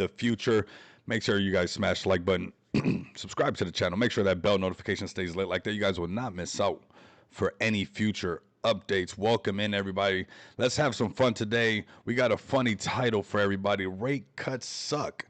the future. Make sure you guys smash the like button, subscribe to the channel, make sure that bell notification stays lit like that. You guys will not miss out for any future updates. Welcome in, everybody. Let's have some fun today. We got a funny title for everybody. Rate cuts suck.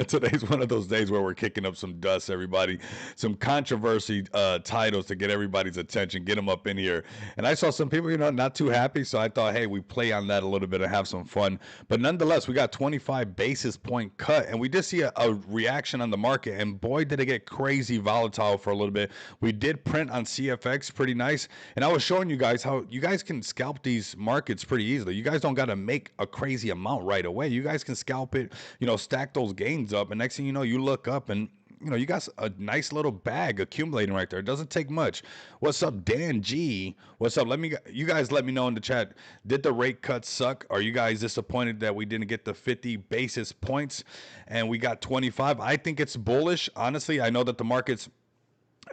Today's one of those days where we're kicking up some dust, everybody. Some controversy titles to get everybody's attention, get them up in here. And I saw some people, not too happy. So I thought, hey, we play on that a little bit and have some fun. But nonetheless, we got 25 basis point cut. And we did see a reaction on the market. And boy, did it get crazy volatile for a little bit. We did print on CFX pretty nice. And I was showing you guys how you guys can scalp these markets pretty easily. You guys don't got to make a crazy amount right away. You guys can scalp it, stack those gains up, and next thing you know, you look up and you got a nice little bag accumulating right there. It doesn't take much. What's up, Dan G? What's up? You guys let me know in the chat. Did the rate cuts suck? Are you guys disappointed that we didn't get the 50 basis points and we got 25? I think it's bullish. Honestly, I know that the market's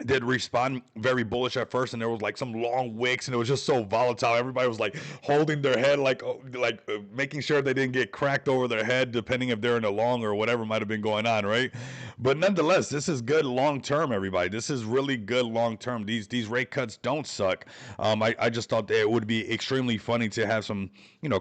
did respond very bullish at first, and there was like some long wicks, and it was just so volatile. Everybody was like holding their head, making sure they didn't get cracked over their head, depending if they're in a long or whatever might have been going on, right? But nonetheless, this is good long term, everybody. This is really good long term. These rate cuts don't suck. I just thought that it would be extremely funny to have some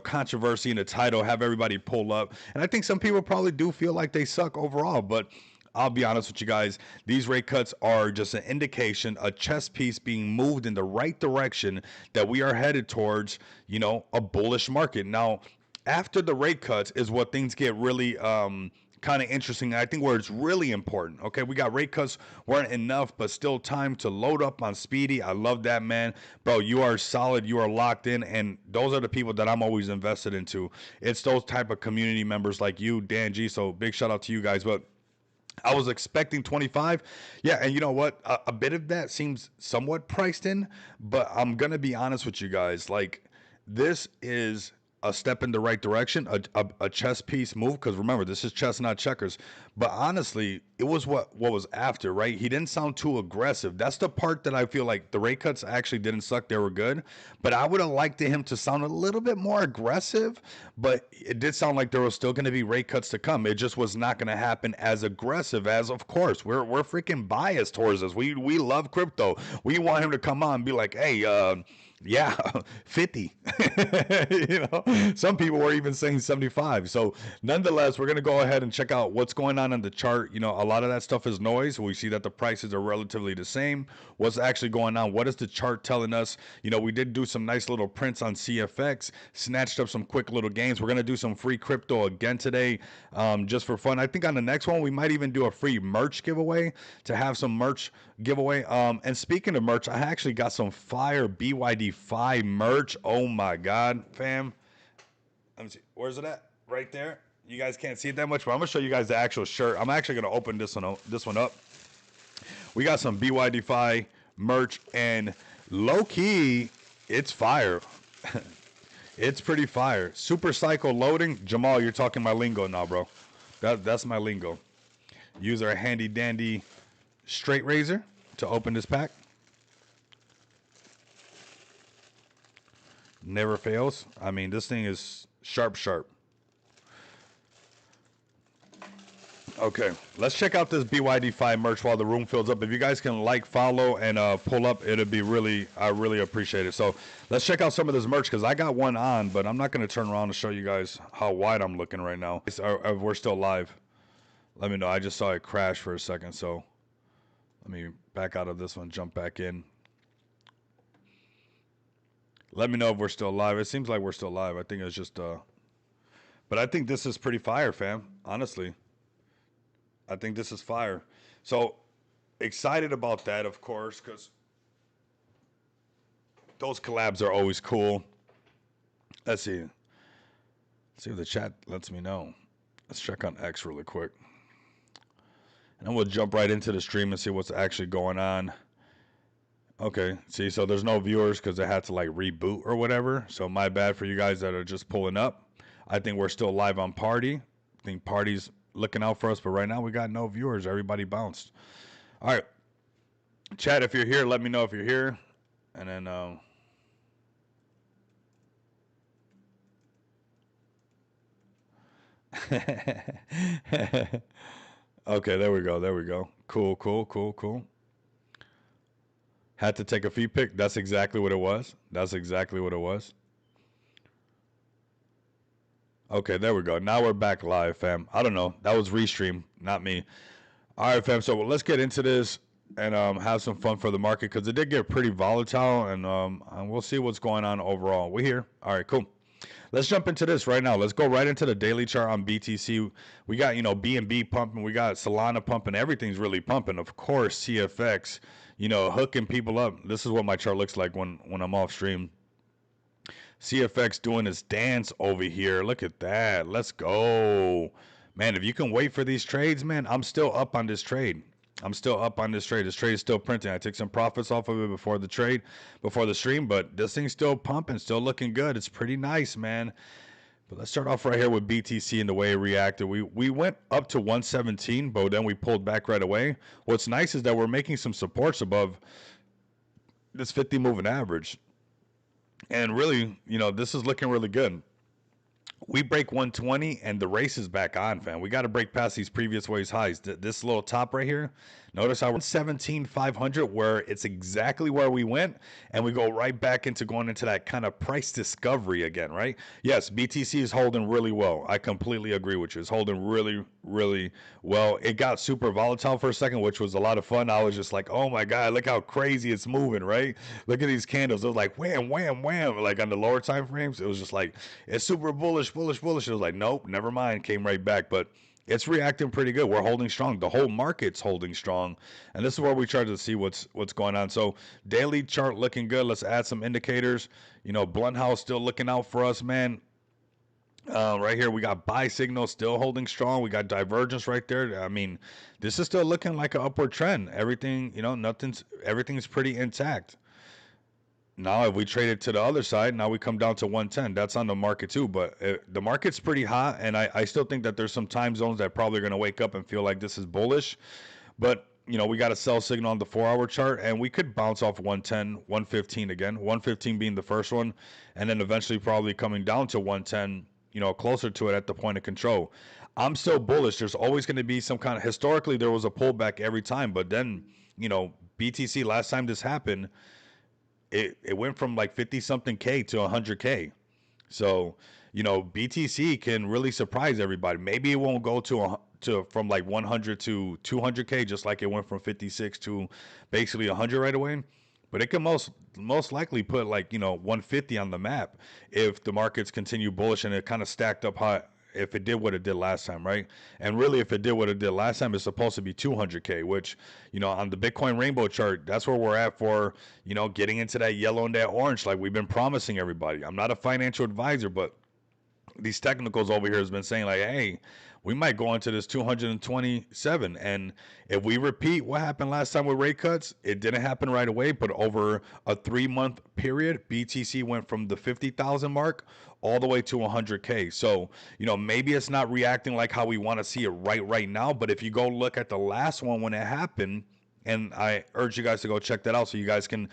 controversy in the title, have everybody pull up, and I think some people probably do feel like they suck overall, but I'll be honest with you guys. These rate cuts are just an indication, a chess piece being moved in the right direction that we are headed towards, a bullish market. Now, after the rate cuts is what things get really kind of interesting. I think where it's really important. Okay, we got rate cuts weren't enough, but still time to load up on Speedy. I love that, man. Bro, you are solid. You are locked in. And those are the people that I'm always invested into. It's those type of community members like you, Dan G. So big shout out to you guys. But I was expecting 25. Yeah, and you know what? A bit of that seems somewhat priced in, but I'm going to be honest with you guys. Like, this is a step in the right direction, a chess piece move, because remember, this is chess, not checkers. But honestly, it was what was after, right? He didn't sound too aggressive. That's the part that I feel like the rate cuts actually didn't suck. They were good. But I would have liked him to sound a little bit more aggressive, but it did sound like there was still going to be rate cuts to come. It just was not going to happen as aggressive as, of course, we're freaking biased towards this. We love crypto. We want him to come on and be like, hey, yeah, 50. Some people were even saying 75. So nonetheless, we're going to go ahead and check out what's going on the chart. A lot of that stuff is noise. We see that the prices are relatively the same. What's actually going on? What is the chart telling us? We did do some nice little prints on CFX, snatched up some quick little gains. We're going to do some free crypto again today, just for fun. I think on the next one, we might even do a free merch giveaway to have some merch giveaway. And speaking of merch, I actually got some fire BYD5 merch. Oh my God, fam. Let me see. Where's it at? Right there. You guys can't see it that much, but I'm gonna show you guys the actual shirt. I'm actually gonna open this one up. We got some BYD5 merch, and low key, it's fire. It's pretty fire. Super cycle loading. Jamal, you're talking my lingo now, bro. That's my lingo. Use our handy dandy straight razor to open this pack. Never fails. I mean, this thing is sharp. Okay, let's check out this BYD5 merch while the room fills up. If you guys can like, follow, and pull up, it'd be I really appreciate it. So let's check out some of this merch, because I got one on, but I'm not going to turn around and show you guys how wide I'm looking right now. We're still live. Let me know. I just saw it crash for a second, so let me back out of this one, jump back in. Let me know if we're still live. It seems like we're still live. I think it's just, but I think this is pretty fire, fam. Honestly, I think this is fire. So excited about that, of course, because those collabs are always cool. Let's see. Let's see if the chat lets me know. Let's check on X really quick. And then we'll jump right into the stream and see what's actually going on. Okay, see, so there's no viewers because they had to like reboot or whatever. So my bad for you guys that are just pulling up. I think we're still live on Party. I think Party's looking out for us, but right now we got no viewers. Everybody bounced. All right, chat, if you're here, let me know if you're here. And then Okay, there we go. There we go. Cool, cool, cool, cool. Had to take a fee pick. That's exactly what it was. That's exactly what it was. Okay, there we go. Now we're back live, fam. I don't know. That was Restream, not me. All right, fam. So let's get into this and have some fun for the market because it did get pretty volatile, and we'll see what's going on overall. We're here. All right, cool. Let's jump into this right now. Let's go right into the daily chart on BTC. We got, BNB pumping. We got Solana pumping. Everything's really pumping. Of course, CFX, hooking people up. This is what my chart looks like when I'm off stream. CFX doing his dance over here. Look at that. Let's go. Man, if you can wait for these trades, man, I'm still up on this trade. I'm still up on this trade. This trade is still printing. I took some profits off of it before the trade, before the stream, but this thing's still pumping, still looking good. It's pretty nice, man. But let's start off right here with BTC and the way it reacted. We went up to 117, but then we pulled back right away. What's nice is that we're making some supports above this 50 moving average. And really, this is looking really good. We break 120 and the race is back on, fam. We got to break past these previous waves highs. This little top right here, notice how we're 17,500 where it's exactly where we went, and we go right back into going into that kind of price discovery again, right? Yes, BTC is holding really well. I completely agree with you. It's holding really, really well. It got super volatile for a second, which was a lot of fun. I was just like, oh my God, look how crazy it's moving, right? Look at these candles. It was like wham, wham, wham. Like on the lower time frames, it was just like, it's super bullish, bullish, bullish. It was like, nope, never mind. Came right back. But it's reacting pretty good. We're holding strong. The whole market's holding strong. And this is where we try to see what's going on. So daily chart looking good. Let's add some indicators. Blunt House still looking out for us, man. Right here, we got buy signal still holding strong. We got divergence right there. I mean, this is still looking like an upward trend. Everything, everything's pretty intact. Now, if we trade it to the other side, now we come down to 110. That's on the market too, but the market's pretty hot, and I still think that there's some time zones that probably are going to wake up and feel like this is bullish. But, we got a sell signal on the 4-hour chart, and we could bounce off 110, 115 again, 115 being the first one, and then eventually probably coming down to 110, closer to it at the point of control. I'm still bullish. There's always going to be some kind of, historically, there was a pullback every time, but then, BTC, last time this happened, it went from like 50 something K to 100K. So, BTC can really surprise everybody. Maybe it won't go to from like 100 to 200K, just like it went from 56 to basically 100 right away. But it can most likely put like 150 on the map if the markets continue bullish and it kind of stacked up high. If it did what it did last time, right? And really, if it did what it did last time, it's supposed to be 200K, which, on the Bitcoin rainbow chart, that's where we're at for, getting into that yellow and that orange, like we've been promising everybody. I'm not a financial advisor, but these technicals over here has been saying like, hey, we might go into this 227. And if we repeat what happened last time with rate cuts, it didn't happen right away, but over a 3-month period, BTC went from the 50,000 mark all the way to 100K. So, maybe it's not reacting like how we want to see it right now. But if you go look at the last one when it happened, and I urge you guys to go check that out so you guys can,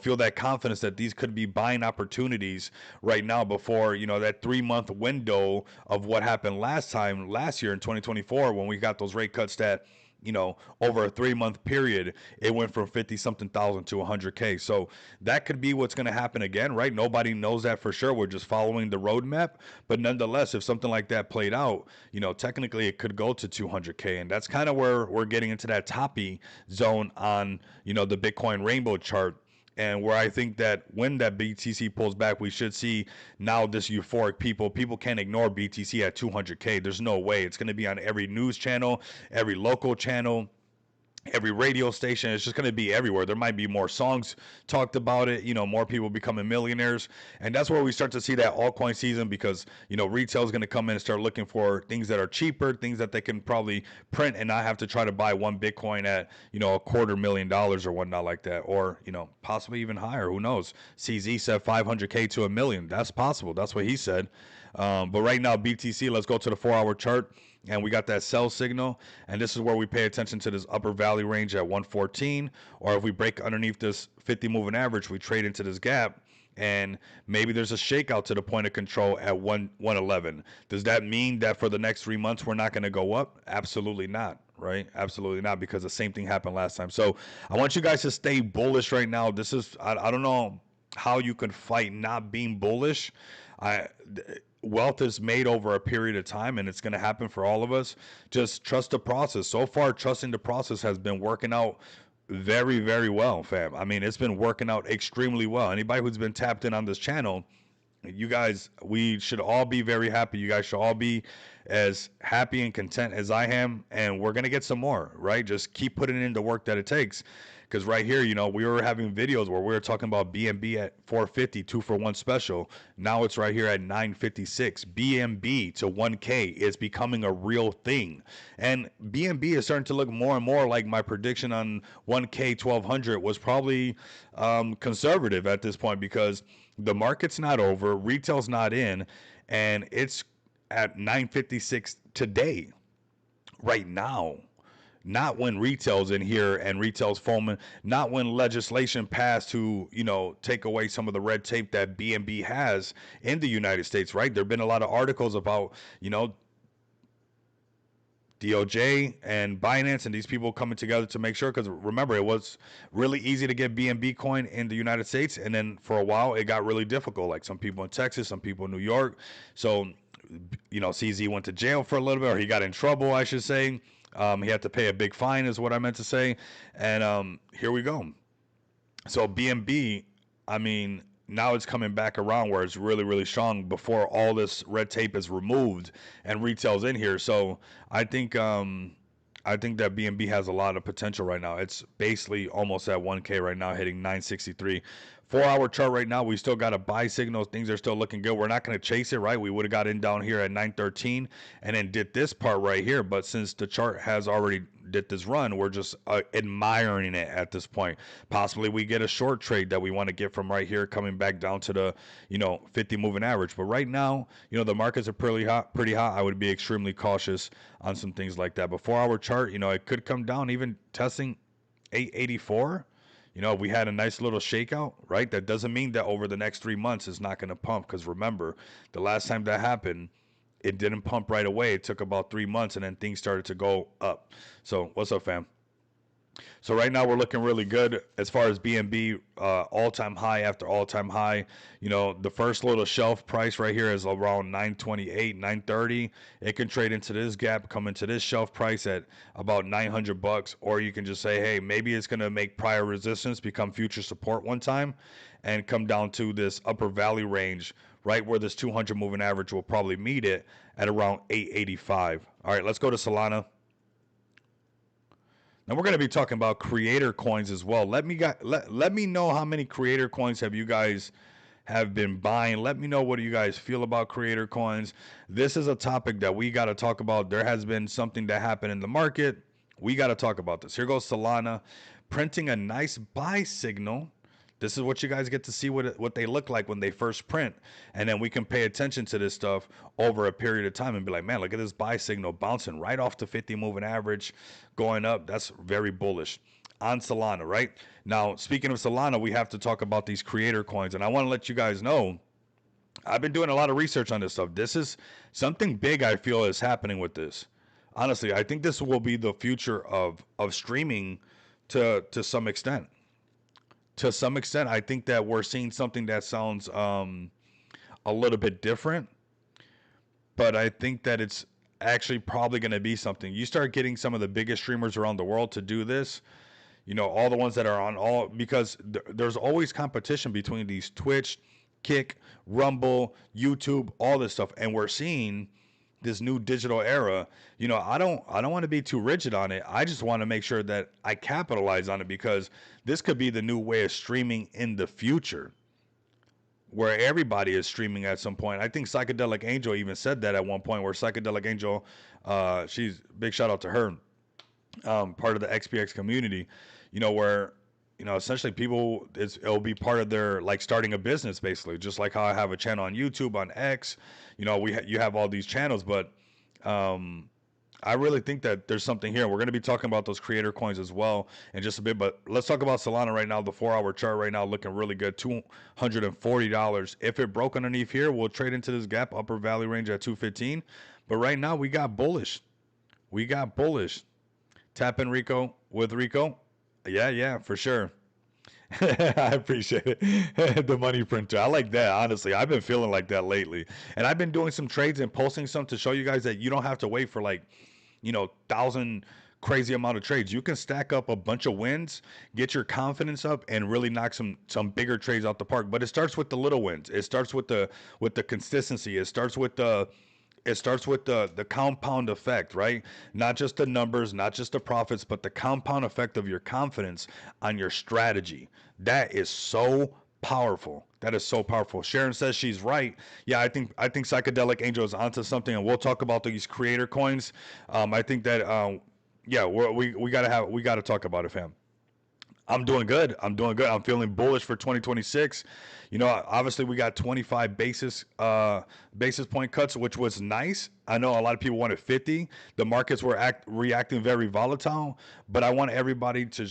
feel that confidence that these could be buying opportunities right now before, that 3-month window of what happened last year in 2024 when we got those rate cuts that, over a 3-month period, it went from 50 something thousand to 100K. So that could be what's going to happen again, right? Nobody knows that for sure. We're just following the roadmap. But nonetheless, if something like that played out, technically it could go to 200K. And that's kind of where we're getting into that toppy zone on, the Bitcoin rainbow chart. And where I think that when that BTC pulls back, we should see now this euphoric people. People can't ignore BTC at 200K. There's no way. It's going to be on every news channel, every local channel, every radio station. It's just going to be everywhere. There might be more songs talked about it, more people becoming millionaires. And that's where we start to see that altcoin season because, retail is going to come in and start looking for things that are cheaper, things that they can probably print and not have to try to buy one Bitcoin at, $250,000 or whatnot like that. Or, possibly even higher. Who knows? CZ said 500K to $1 million. That's possible. That's what he said. But right now, BTC, let's go to the 4-hour chart. And we got that sell signal, and this is where we pay attention to this upper valley range at 114, or if we break underneath this 50 moving average, we trade into this gap, and maybe there's a shakeout to the point of control at 111. Does that mean that for the next 3 months we're not going to go up? Absolutely not, right? Absolutely not, because the same thing happened last time. So I want you guys to stay bullish right now. This is, I don't know how you can fight not being bullish. I Wealth is made over a period of time, and it's going to happen for all of us. Just trust the process. So far, trusting the process has been working out very, very well, fam. I mean, it's been working out extremely well. Anybody who's been tapped in on this channel, you guys, we should all be very happy. You guys should all be as happy and content as I am, and we're gonna get some more, right? Just keep putting in the work that it takes. Because right here, we were having videos where we were talking about BNB at 450, 2-for-1 special. Now it's right here at 956. BNB to 1K is becoming a real thing. And BNB is starting to look more and more like my prediction on 1K 1200 was probably conservative at this point, because the market's not over, retail's not in, and it's at 956 today, right now. Not when retail's in here and retail's foaming, not when legislation passed to, take away some of the red tape that BNB has in the United States, right? There have been a lot of articles about, DOJ and Binance and these people coming together to make sure, because remember, it was really easy to get BNB coin in the United States, and then for a while it got really difficult, like some people in Texas, some people in New York. So, CZ went to jail for a little bit, or he got in trouble, I should say. He had to pay a big fine is what I meant to say. And here we go. So BNB, I mean, now it's coming back around where it's really, really strong before all this red tape is removed and retail's in here. So I think that BNB has a lot of potential right now. It's basically almost at 1K right now, hitting 963. 4-hour chart right now, we still got a buy signal. Things are still looking good. We're not going to chase it, right? We would have got in down here at 913 and then did this part right here. But since the chart has already did this run, we're just admiring it at this point. Possibly we get a short trade that we want to get from right here, coming back down to the 50 moving average. But right now, the markets are pretty hot. I would be extremely cautious on some things like that. But 4-hour chart, it could come down, even testing 884. We had a nice little shakeout, right? That doesn't mean that over the next 3 months it's not going to pump, because remember, the last time that happened, it didn't pump right away. It took about 3 months, and then things started to go up. So what's up, fam? So right now we're looking really good as far as BNB, all-time high after all-time high. The first little shelf price right here is around 928, 930. It can trade into this gap, come into this shelf price at about $900, or you can just say, hey, maybe it's going to make prior resistance become future support one time and come down to this upper valley range, right where this 200 moving average will probably meet it at around 885. All right, let's go to Solana. Now we're going to be talking about creator coins as well. Let me know how many creator coins have you guys have been buying. Let me know, what do you guys feel about creator coins? This is a topic that we got to talk about. There has been something that happened in the market. We got to talk about this. Here goes Solana printing a nice buy signal. This is what you guys get to see what they look like when they first print. And then we can pay attention to this stuff over a period of time and be like, man, look at this buy signal bouncing right off the 50 moving average, going up. That's very bullish on Solana, right? Now, speaking of Solana, we have to talk about these creator coins. And I want to let you guys know, I've been doing a lot of research on this stuff. This is something big I feel is happening with this. Honestly, I think this will be the future of streaming to some extent. To some extent, I think that we're seeing something that sounds a little bit different, but I think that it's actually probably going to be something. You start getting some of the biggest streamers around the world to do this, all the ones that are on all, because there's always competition between these Twitch, Kick, Rumble, YouTube, all this stuff, and we're seeing this new digital era. I don't want to be too rigid on it. I just want to make sure that I capitalize on it, because this could be the new way of streaming in the future, where everybody is streaming at some point. I think Psychedelic Angel even said that at one point, where Psychedelic Angel, she's, big shout out to her, part of the XPX community, where essentially people, it'll be part of their, like, starting a business, basically, just like how I have a channel on YouTube, on X. You have all these channels, but I really think that there's something here. We're going to be talking about those creator coins as well in just a bit, but let's talk about Solana right now. The 4 hour chart right now looking really good, $240. If it broke underneath here, we'll trade into this gap, upper value range at 215. But right now we got bullish. We got bullish. Tap in Rico with Rico. Yeah, for sure. I appreciate it. The money printer. I like that, honestly. I've been feeling like that lately. And I've been doing some trades and posting some to show you guys that you don't have to wait for like, 1,000 crazy amount of trades. You can stack up a bunch of wins, get your confidence up, and really knock some bigger trades out the park. But it starts with the little wins. It starts with the consistency. It starts with the compound effect, right? Not just the numbers, not just the profits, but the compound effect of your confidence on your strategy. That is so powerful. That is so powerful. Sharon says she's right. Yeah, I think Psychedelic Angel is onto something, and we'll talk about these creator coins. I think that yeah, we gotta talk about it, fam. I'm doing good. I'm doing good. I'm feeling bullish for 2026. Obviously we got 25 basis point cuts, which was nice. I know a lot of people wanted 50. The markets were reacting very volatile, but I want everybody to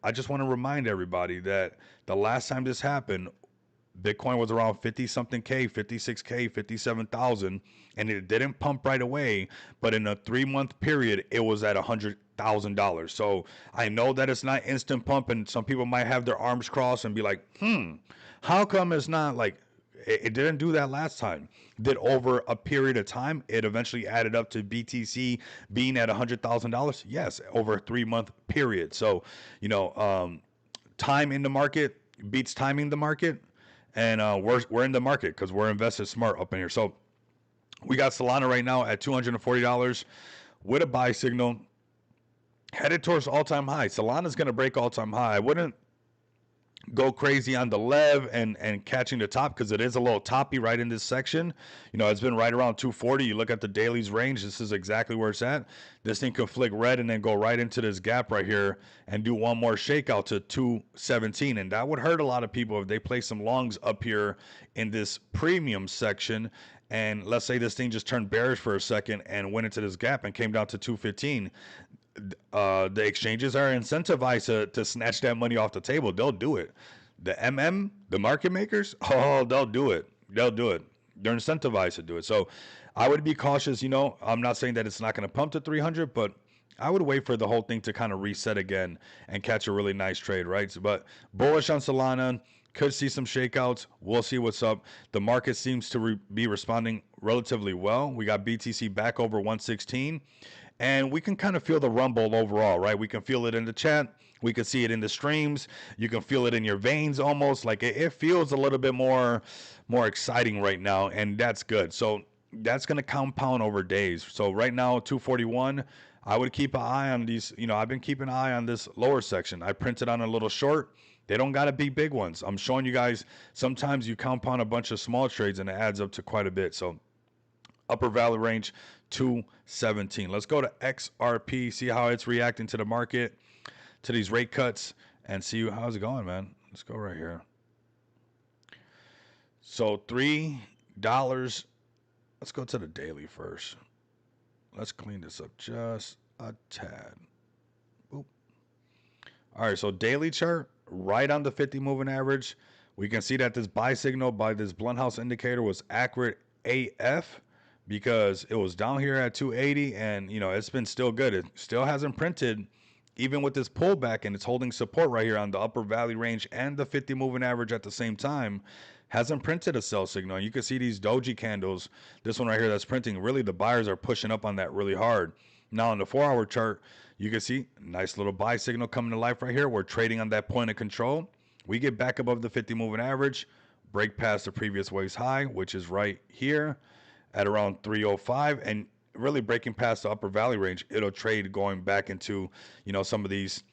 I just want to remind everybody that the last time this happened, Bitcoin was around 50 something K, 56K, 57,000, and it didn't pump right away. But in a 3 month period, it was at $100,000. So I know that it's not instant pump, and some people might have their arms crossed and be like, how come it's not like it didn't do that last time? Did over a period of time, it eventually added up to BTC being at $100,000? Yes, over a 3 month period. So, time in the market beats timing the market, and we're in the market because we're invested smart up in here. So we got Solana right now at $240 with a buy signal headed towards all-time high. Solana's going to break all-time high. I wouldn't go crazy on the lev and catching the top because it is a little toppy right in this section. It's been right around 240. You look at the daily's range, this is exactly where it's at. This thing can flick red and then go right into this gap right here and do one more shakeout to 217, and that would hurt a lot of people if they play some longs up here in this premium section. And let's say this thing just turned bearish for a second and went into this gap and came down to 215. The exchanges are incentivized to snatch that money off the table. They'll do it. The market makers, oh, they'll do it. They'll do it. They're incentivized to do it. So I would be cautious. I'm not saying that it's not going to pump to 300, but I would wait for the whole thing to kind of reset again and catch a really nice trade, right? But bullish on Solana. Could see some shakeouts. We'll see what's up. The market seems to be responding relatively well. We got BTC back over 116. And we can kind of feel the rumble overall, right? We can feel it in the chat. We can see it in the streams. You can feel it in your veins almost. Like it feels a little bit more exciting right now, and that's good. So that's going to compound over days. So right now, 241, I would keep an eye on these. I've been keeping an eye on this lower section. I printed on a little short. They don't got to be big ones. I'm showing you guys, sometimes you compound a bunch of small trades and it adds up to quite a bit. So upper value range 217. Let's go to XRP, see how it's reacting to the market, to these rate cuts, and see how's it going, man. Let's go right here. So $3. Let's go to the daily first. Let's clean this up just a tad. Boop. All right, so daily chart, right on the 50 moving average. We can see that this buy signal by this Blumhouse indicator was accurate AF, because it was down here at 280, and it's been still good. It still hasn't printed even with this pullback, and it's holding support right here on the upper value range and the 50 moving average at the same time. Hasn't printed a sell signal. And you can see these doji candles, this one right here that's printing, really the buyers are pushing up on that really hard. Now on the 4-hour chart, you can see nice little buy signal coming to life right here. We're trading on that point of control. We get back above the 50 moving average, break past the previous wave's high, which is right here at around 305, and really breaking past the upper value range, it'll trade going back into some of these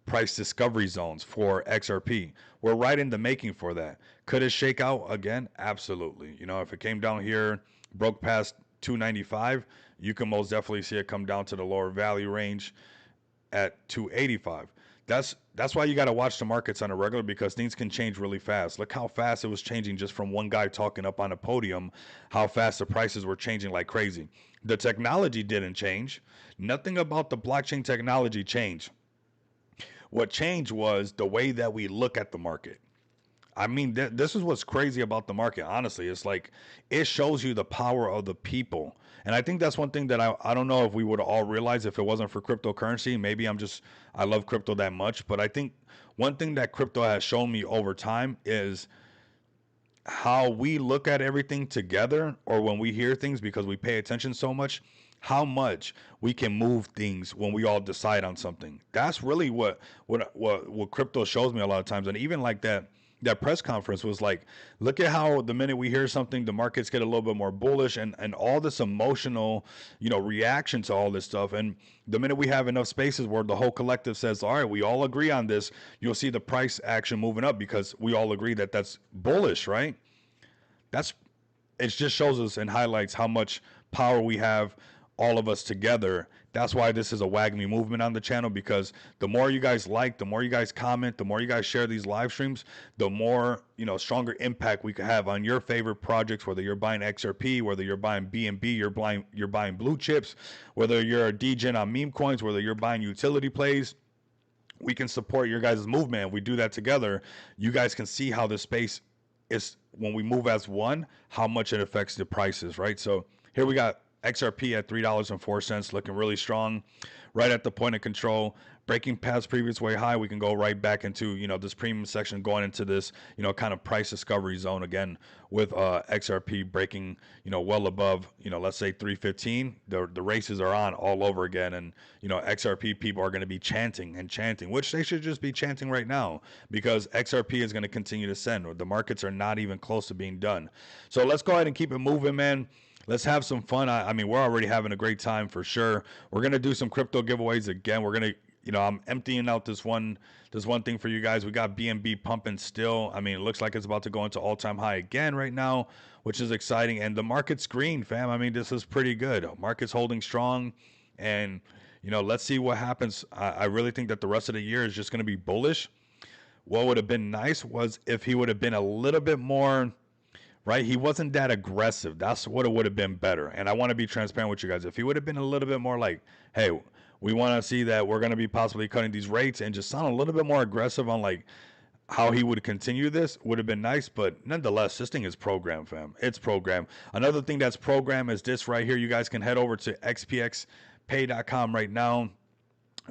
price discovery zones for XRP. We're right in the making for that. Could it shake out again? Absolutely. If it came down here, broke past 295, you can most definitely see it come down to the lower value range at 285. That's why you got to watch the markets on a regular, because things can change really fast. Look how fast it was changing just from one guy talking up on a podium, how fast the prices were changing like crazy. The technology didn't change. Nothing about the blockchain technology changed. What changed was the way that we look at the market. I mean, this is what's crazy about the market, honestly. It's like it shows you the power of the people. And I think that's one thing that I don't know if we would all realize if it wasn't for cryptocurrency. Maybe I love crypto that much. But I think one thing that crypto has shown me over time is how we look at everything together, or when we hear things because we pay attention so much, how much we can move things when we all decide on something. That's really what crypto shows me a lot of times. And even like that press conference was like, look at how the minute we hear something, the markets get a little bit more bullish, and all this emotional, reaction to all this stuff. And the minute we have enough spaces where the whole collective says, all right, we all agree on this, you'll see the price action moving up because we all agree that that's bullish, right? That's It just shows us and highlights how much power we have, all of us together. That's why this is a WAGMI movement on the channel, because the more you guys like, the more you guys comment, the more you guys share these live streams, the more, stronger impact we can have on your favorite projects, whether you're buying XRP, whether you're buying BNB, you're buying blue chips, whether you're a DGen on meme coins, whether you're buying utility plays. We can support your guys' movement. We do that together. You guys can see how the space is, when we move as one, how much it affects the prices, right? So here we got XRP at $3.04, looking really strong, right at the point of control, breaking past previous way high. We can go right back into, this premium section, going into this, kind of price discovery zone again, with XRP breaking, well above, let's say 315. The races are on all over again. And, XRP people are going to be chanting and chanting, which they should just be chanting right now, because XRP is going to continue to send. The markets are not even close to being done. So let's go ahead and keep it moving, man. Let's have some fun. I mean, we're already having a great time for sure. We're going to do some crypto giveaways again. We're going to, I'm emptying out this one thing for you guys. We got BNB pumping still. I mean, it looks like it's about to go into all-time high again right now, which is exciting. And the market's green, fam. I mean, this is pretty good. Market's holding strong. And, let's see what happens. I really think that the rest of the year is just going to be bullish. What would have been nice was if he would have been a little bit more... right? He wasn't that aggressive. That's what it would have been better. And I want to be transparent with you guys. If he would have been a little bit more like, hey, we want to see that we're going to be possibly cutting these rates, and just sound a little bit more aggressive on like how he would continue this, would have been nice. But nonetheless, this thing is programmed, fam. It's programmed. Another thing that's programmed is this right here. You guys can head over to xpxpay.com right now.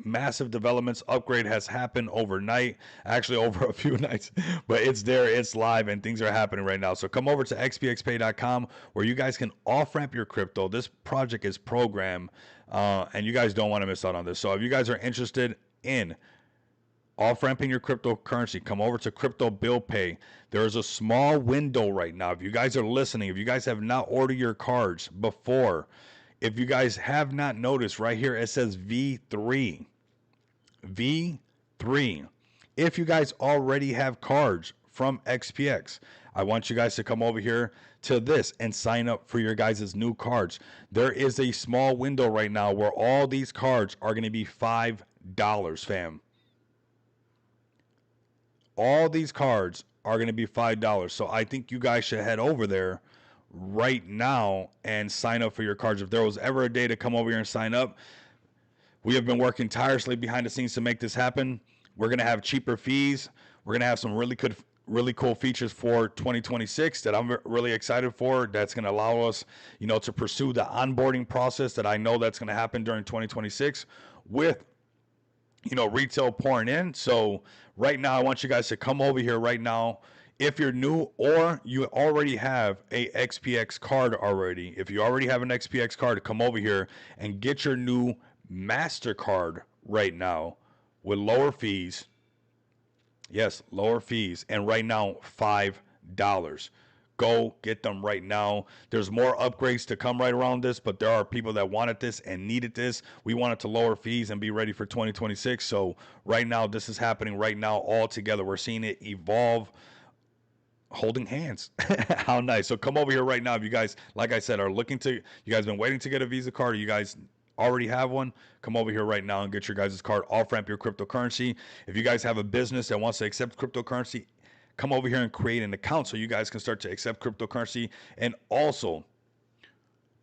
Massive developments. Upgrade has happened overnight, actually over a few nights, but it's there, it's live, and things are happening right now. So come over to xpxpay.com where you guys can off ramp your crypto. This project is programmed, and you guys don't want to miss out on this. So if you guys are interested in off ramping your cryptocurrency, come over to Crypto Bill Pay. There is a small window right now. If you guys are listening, if you guys have not ordered your cards before, if you guys have not noticed, right here it says V3. V3. If you guys already have cards from XPX, I want you guys to come over here to this and sign up for your guys' new cards. There is a small window right now where all these cards are going to be $5, fam. All these cards are going to be $5. So I think you guys should head over there right now and sign up for your cards. If there was ever a day to come over here and sign up, we have been working tirelessly behind the scenes to make this happen. We're going to have cheaper fees. We're going to have some really cool features for 2026 that I'm really excited for. That's going to allow us, to pursue the onboarding process that I know that's going to happen during 2026 with, retail pouring in. So right now, I want you guys to come over here right now. If you're new or you already have a XPX card already, if you already have an XPX card, come over here and get your new MasterCard right now with lower fees. Yes, lower fees. And right now, $5. Go get them right now. There's more upgrades to come right around this, but there are people that wanted this and needed this. We wanted to lower fees and be ready for 2026. So right now, this is happening right now all together. We're seeing it evolve. Holding hands. How nice. So come over here right now if you guys, like I said, are looking to, you guys been waiting to get a Visa card, or you guys already have one, come over here right now and get your guys' card. Off ramp your cryptocurrency. If you guys have a business that wants to accept cryptocurrency, come over here and create an account so you guys can start to accept cryptocurrency and also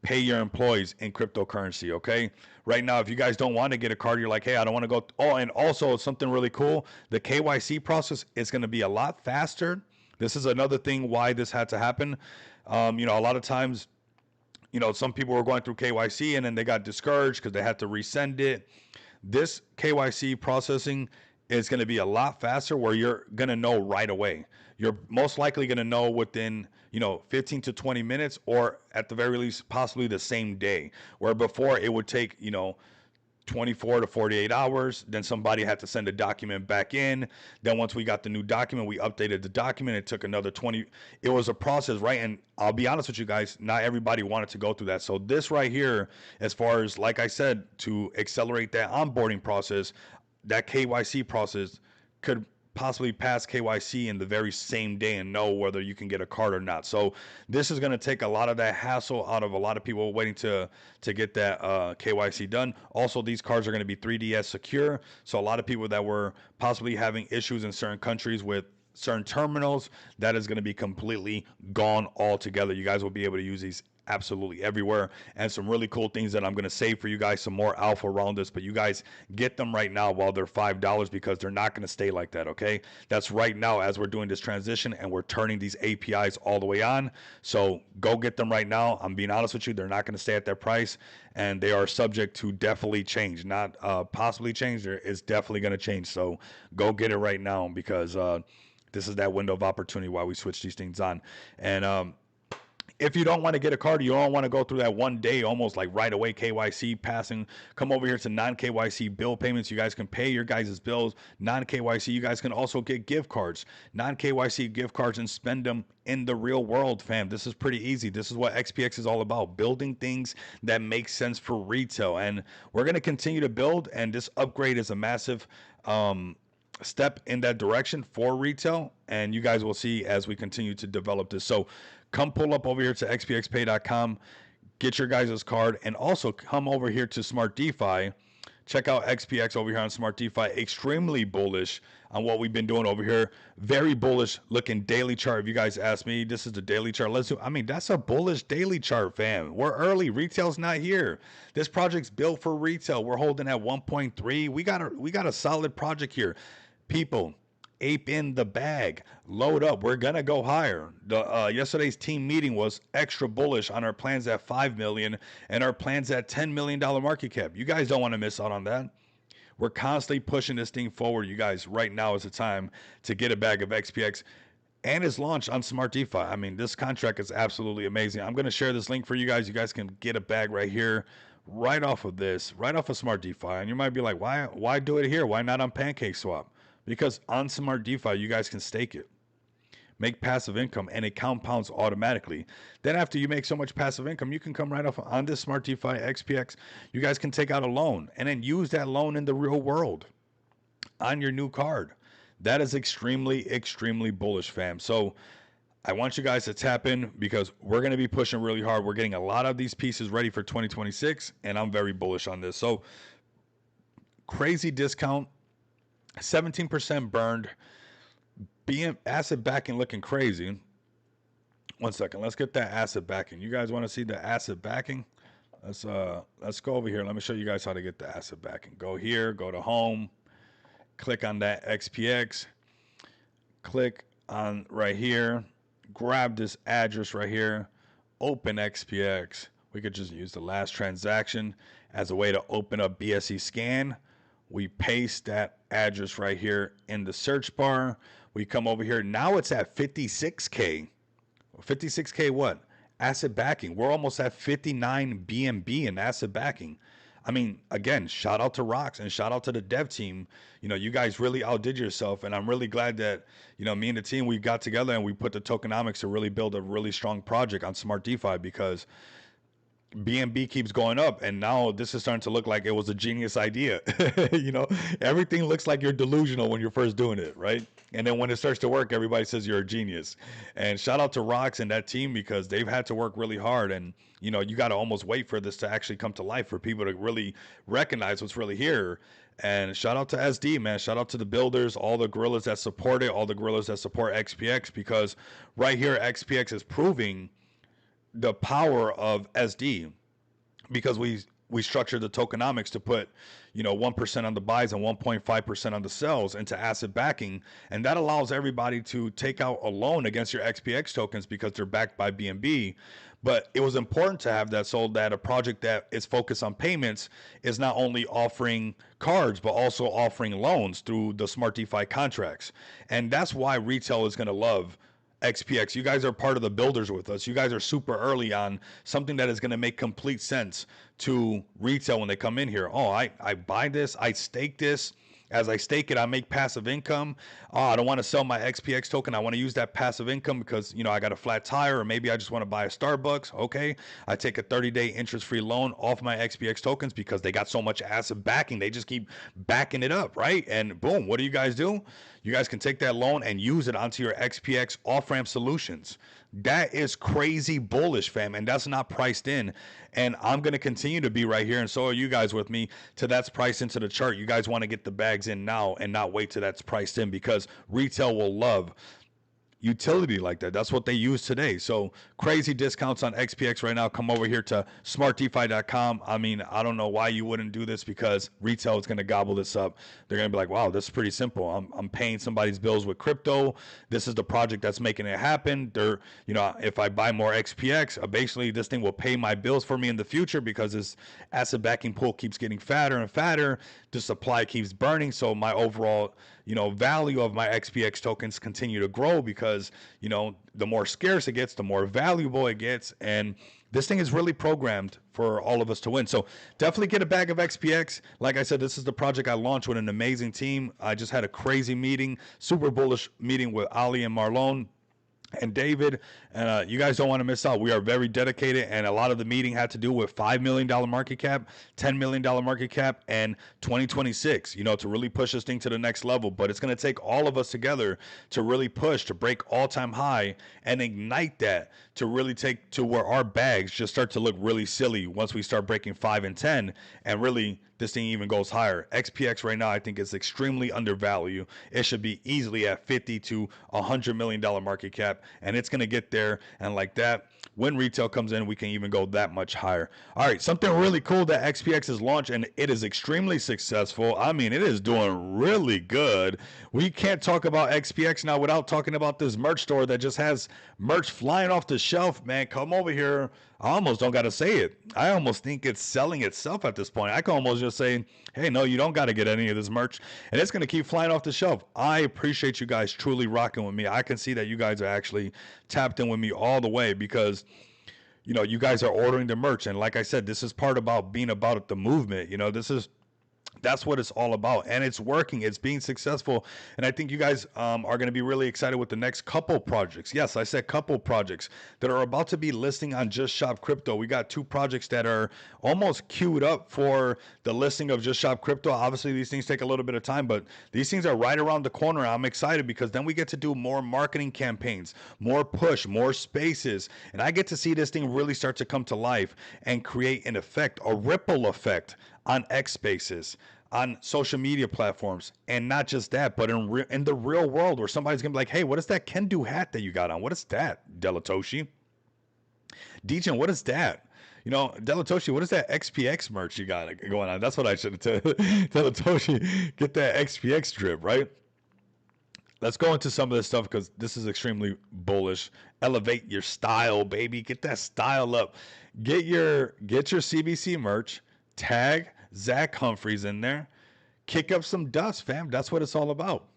pay your employees in cryptocurrency. Okay, right now, if you guys don't want to get a card, you're like, hey, I don't want to go. Oh, and also something really cool, the KYC process is going to be a lot faster. This is another thing why this had to happen. You know, a lot of times, you know, some people were going through KYC and then they got discouraged because they had to resend it. This KYC processing is going to be a lot faster, where you're going to know right away. You're most likely going to know within, you know, 15 to 20 minutes, or at the very least, possibly the same day, where before it would take, you know, 24 to 48 hours. Then somebody had to send a document back in. Then once we got the new document, we updated the document. It took another 20. It was a process, right? And I'll be honest with you guys, not everybody wanted to go through that. So this right here, as far as, like I said, to accelerate that onboarding process, that KYC process could possibly pass KYC in the very same day and know whether you can get a card or not. So this is going to take a lot of that hassle out of a lot of people waiting to get that KYC done. Also, these cards are going to be 3DS secure. So a lot of people that were possibly having issues in certain countries with certain terminals, that is going to be completely gone altogether. You guys will be able to use these absolutely everywhere, and some really cool things that I'm going to save for you guys, some more alpha around this, but you guys get them right now while they're $5, because they're not going to stay like that. Okay, that's right now as we're doing this transition and we're turning these APIs all the way on. So go get them right now. I'm being honest with you, they're not going to stay at that price, and they are subject to definitely change, not possibly change. It's definitely going to change. So go get it right now, because this is that window of opportunity while we switch these things on. And if you don't want to get a card, you don't want to go through that one day, almost like right away KYC passing, come over here to non-KYC bill payments. You guys can pay your guys' bills. Non-KYC, you guys can also get gift cards, non-KYC gift cards, and spend them in the real world, fam. This is pretty easy. This is what XPX is all about, building things that make sense for retail. And we're going to continue to build, and this upgrade is a massive step in that direction for retail, and you guys will see as we continue to develop this. So come pull up over here to xpxpay.com, get your guys' card, and also come over here to Smart DeFi. Check out XPX over here on Smart DeFi. Extremely bullish on what we've been doing over here. Very bullish looking daily chart. If you guys ask me, this is the daily chart. I mean, that's a bullish daily chart, fam. We're early. Retail's not here. This project's built for retail. We're holding at 1.3. We got a solid project here. People, ape in the bag, load up. We're gonna go higher. The yesterday's team meeting was extra bullish on our plans at 5 million and our plans at $10 million market cap. You guys don't want to miss out on that. We're constantly pushing this thing forward. You guys, right now is the time to get a bag of XPX, and it's launched on Smart DeFi. I mean, this contract is absolutely amazing. I'm gonna share this link for you guys. You guys can get a bag right here, right off of this, right off of Smart DeFi. And you might be like, why do it here? Why not on PancakeSwap? Because on Smart DeFi, you guys can stake it, make passive income, and it compounds automatically. Then after you make so much passive income, you can come right off on this Smart DeFi XPX. You guys can take out a loan and then use that loan in the real world on your new card. That is extremely, extremely bullish, fam. So I want you guys to tap in, because we're going to be pushing really hard. We're getting a lot of these pieces ready for 2026, and I'm very bullish on this. So crazy discount. 17% burned, being asset backing looking crazy. One second, let's get that asset backing. You guys want to see the asset backing? Let's go over here. Let me show you guys how to get the asset backing. Go here, go to home, click on that XPX, click on right here, grab this address right here, open XPX. We could just use the last transaction as a way to open up BSC scan. We paste that address right here in the search bar. We come over here. Now it's at 56K. 56K what? Asset backing. We're almost at 59 BNB in asset backing. I mean, again, shout out to Rocks and shout out to the dev team. You know, you guys really outdid yourself. And I'm really glad that, you know, me and the team, we got together and we put the tokenomics to really build a really strong project on Smart DeFi, because BNB keeps going up, and now this is starting to look like it was a genius idea. You know, everything looks like you're delusional when you're first doing it, right? And then when it starts to work, everybody says you're a genius. And shout out to Rox and that team because they've had to work really hard. And you know, you got to almost wait for this to actually come to life for people to really recognize what's really here. And shout out to SD, man. Shout out to the builders, all the gorillas that support it, all the gorillas that support XPX, because right here, XPX is proving the power of SD because we structured the tokenomics to put, you know, 1% on the buys and 1.5% on the sells into asset backing, and that allows everybody to take out a loan against your XPX tokens because they're backed by BNB. But it was important to have that so that a project that is focused on payments is not only offering cards but also offering loans through the smart DeFi contracts, and that's why retail is going to love XPX. You guys are part of the builders with us. You guys are super early on something that is going to make complete sense to retail when they come in here. Oh, I buy this, I stake this. As I stake it, I make passive income. Oh, I don't want to sell my XPX token. I want to use that passive income because, you know, I got a flat tire, or maybe I just want to buy a Starbucks. Okay, I take a 30-day interest-free loan off my XPX tokens because they got so much asset backing. They just keep backing it up, right? And boom, what do you guys do? You guys can take that loan and use it onto your XPX off-ramp solutions. That is crazy bullish, fam, and that's not priced in. And I'm going to continue to be right here, and so are you guys with me, till that's priced into the chart. You guys want to get the bags in now and not wait till that's priced in, because retail will love utility like that. That's what they use today. So crazy discounts on XPX right now. Come over here to smartdefi.com. I mean, I don't know why you wouldn't do this, because retail is going to gobble this up. They're going to be like, wow, this is pretty simple. I'm paying somebody's bills with crypto. This is the project that's making it happen. They're, you know, if I buy more XPX, basically this thing will pay my bills for me in the future, because this asset backing pool keeps getting fatter and fatter. The supply keeps burning. So my overall, you know, value of my XPX tokens continue to grow, because, you know, the more scarce it gets, the more valuable it gets. And this thing is really programmed for all of us to win. So definitely get a bag of XPX. Like I said, this is the project I launched with an amazing team. I just had a crazy meeting, super bullish meeting with Ali and Marlon and David, and you guys don't want to miss out. We are very dedicated, and a lot of the meeting had to do with $5 million market cap, $10 million market cap, and 2026, you know, to really push this thing to the next level. But it's going to take all of us together to really push, to break all-time high and ignite that, to really take to where our bags just start to look really silly once we start breaking 5 and 10, and really this thing even goes higher. XPX right now, I think, is extremely undervalued. It should be easily at $50 to $100 million market cap, and it's going to get there. And like that, when retail comes in, we can even go that much higher. All right, something really cool that XPX has launched, and it is extremely successful. I mean, it is doing really good. We can't talk about XPX now without talking about this merch store that just has merch flying off the shelf, man. Come over here. I almost don't got to say it. I almost think it's selling itself at this point. I can almost just say, hey, no, you don't got to get any of this merch, and it's going to keep flying off the shelf. I appreciate you guys truly rocking with me. I can see that you guys are actually tapped in with me all the way, because, you know, you guys are ordering the merch. And like I said, this is part about being about the movement. You know, that's what it's all about, and it's working. It's being successful, and I think you guys are going to be really excited with the next couple projects. Yes, I said couple projects that are about to be listing on Just Shop Crypto. We got 2 projects that are almost queued up for the listing of Just Shop Crypto. Obviously, these things take a little bit of time, but these things are right around the corner. I'm excited because then we get to do more marketing campaigns, more push, more spaces, and I get to see this thing really start to come to life and create an effect, a ripple effect on X Spaces, on social media platforms. And not just that, but in the real world, where somebody's gonna be like, hey, what is that Kendu hat that you got on? What is that, Delatoshi? DJ, what is that? You know, Delatoshi, what is that XPX merch you got going on? That's what I should have told Delatoshi. Get that XPX drip, right? Let's go into some of this stuff, because this is extremely bullish. Elevate your style, baby. Get that style up. Get your CBC merch. Tag Zach Humphreys in there. Kick up some dust, fam. That's what it's all about.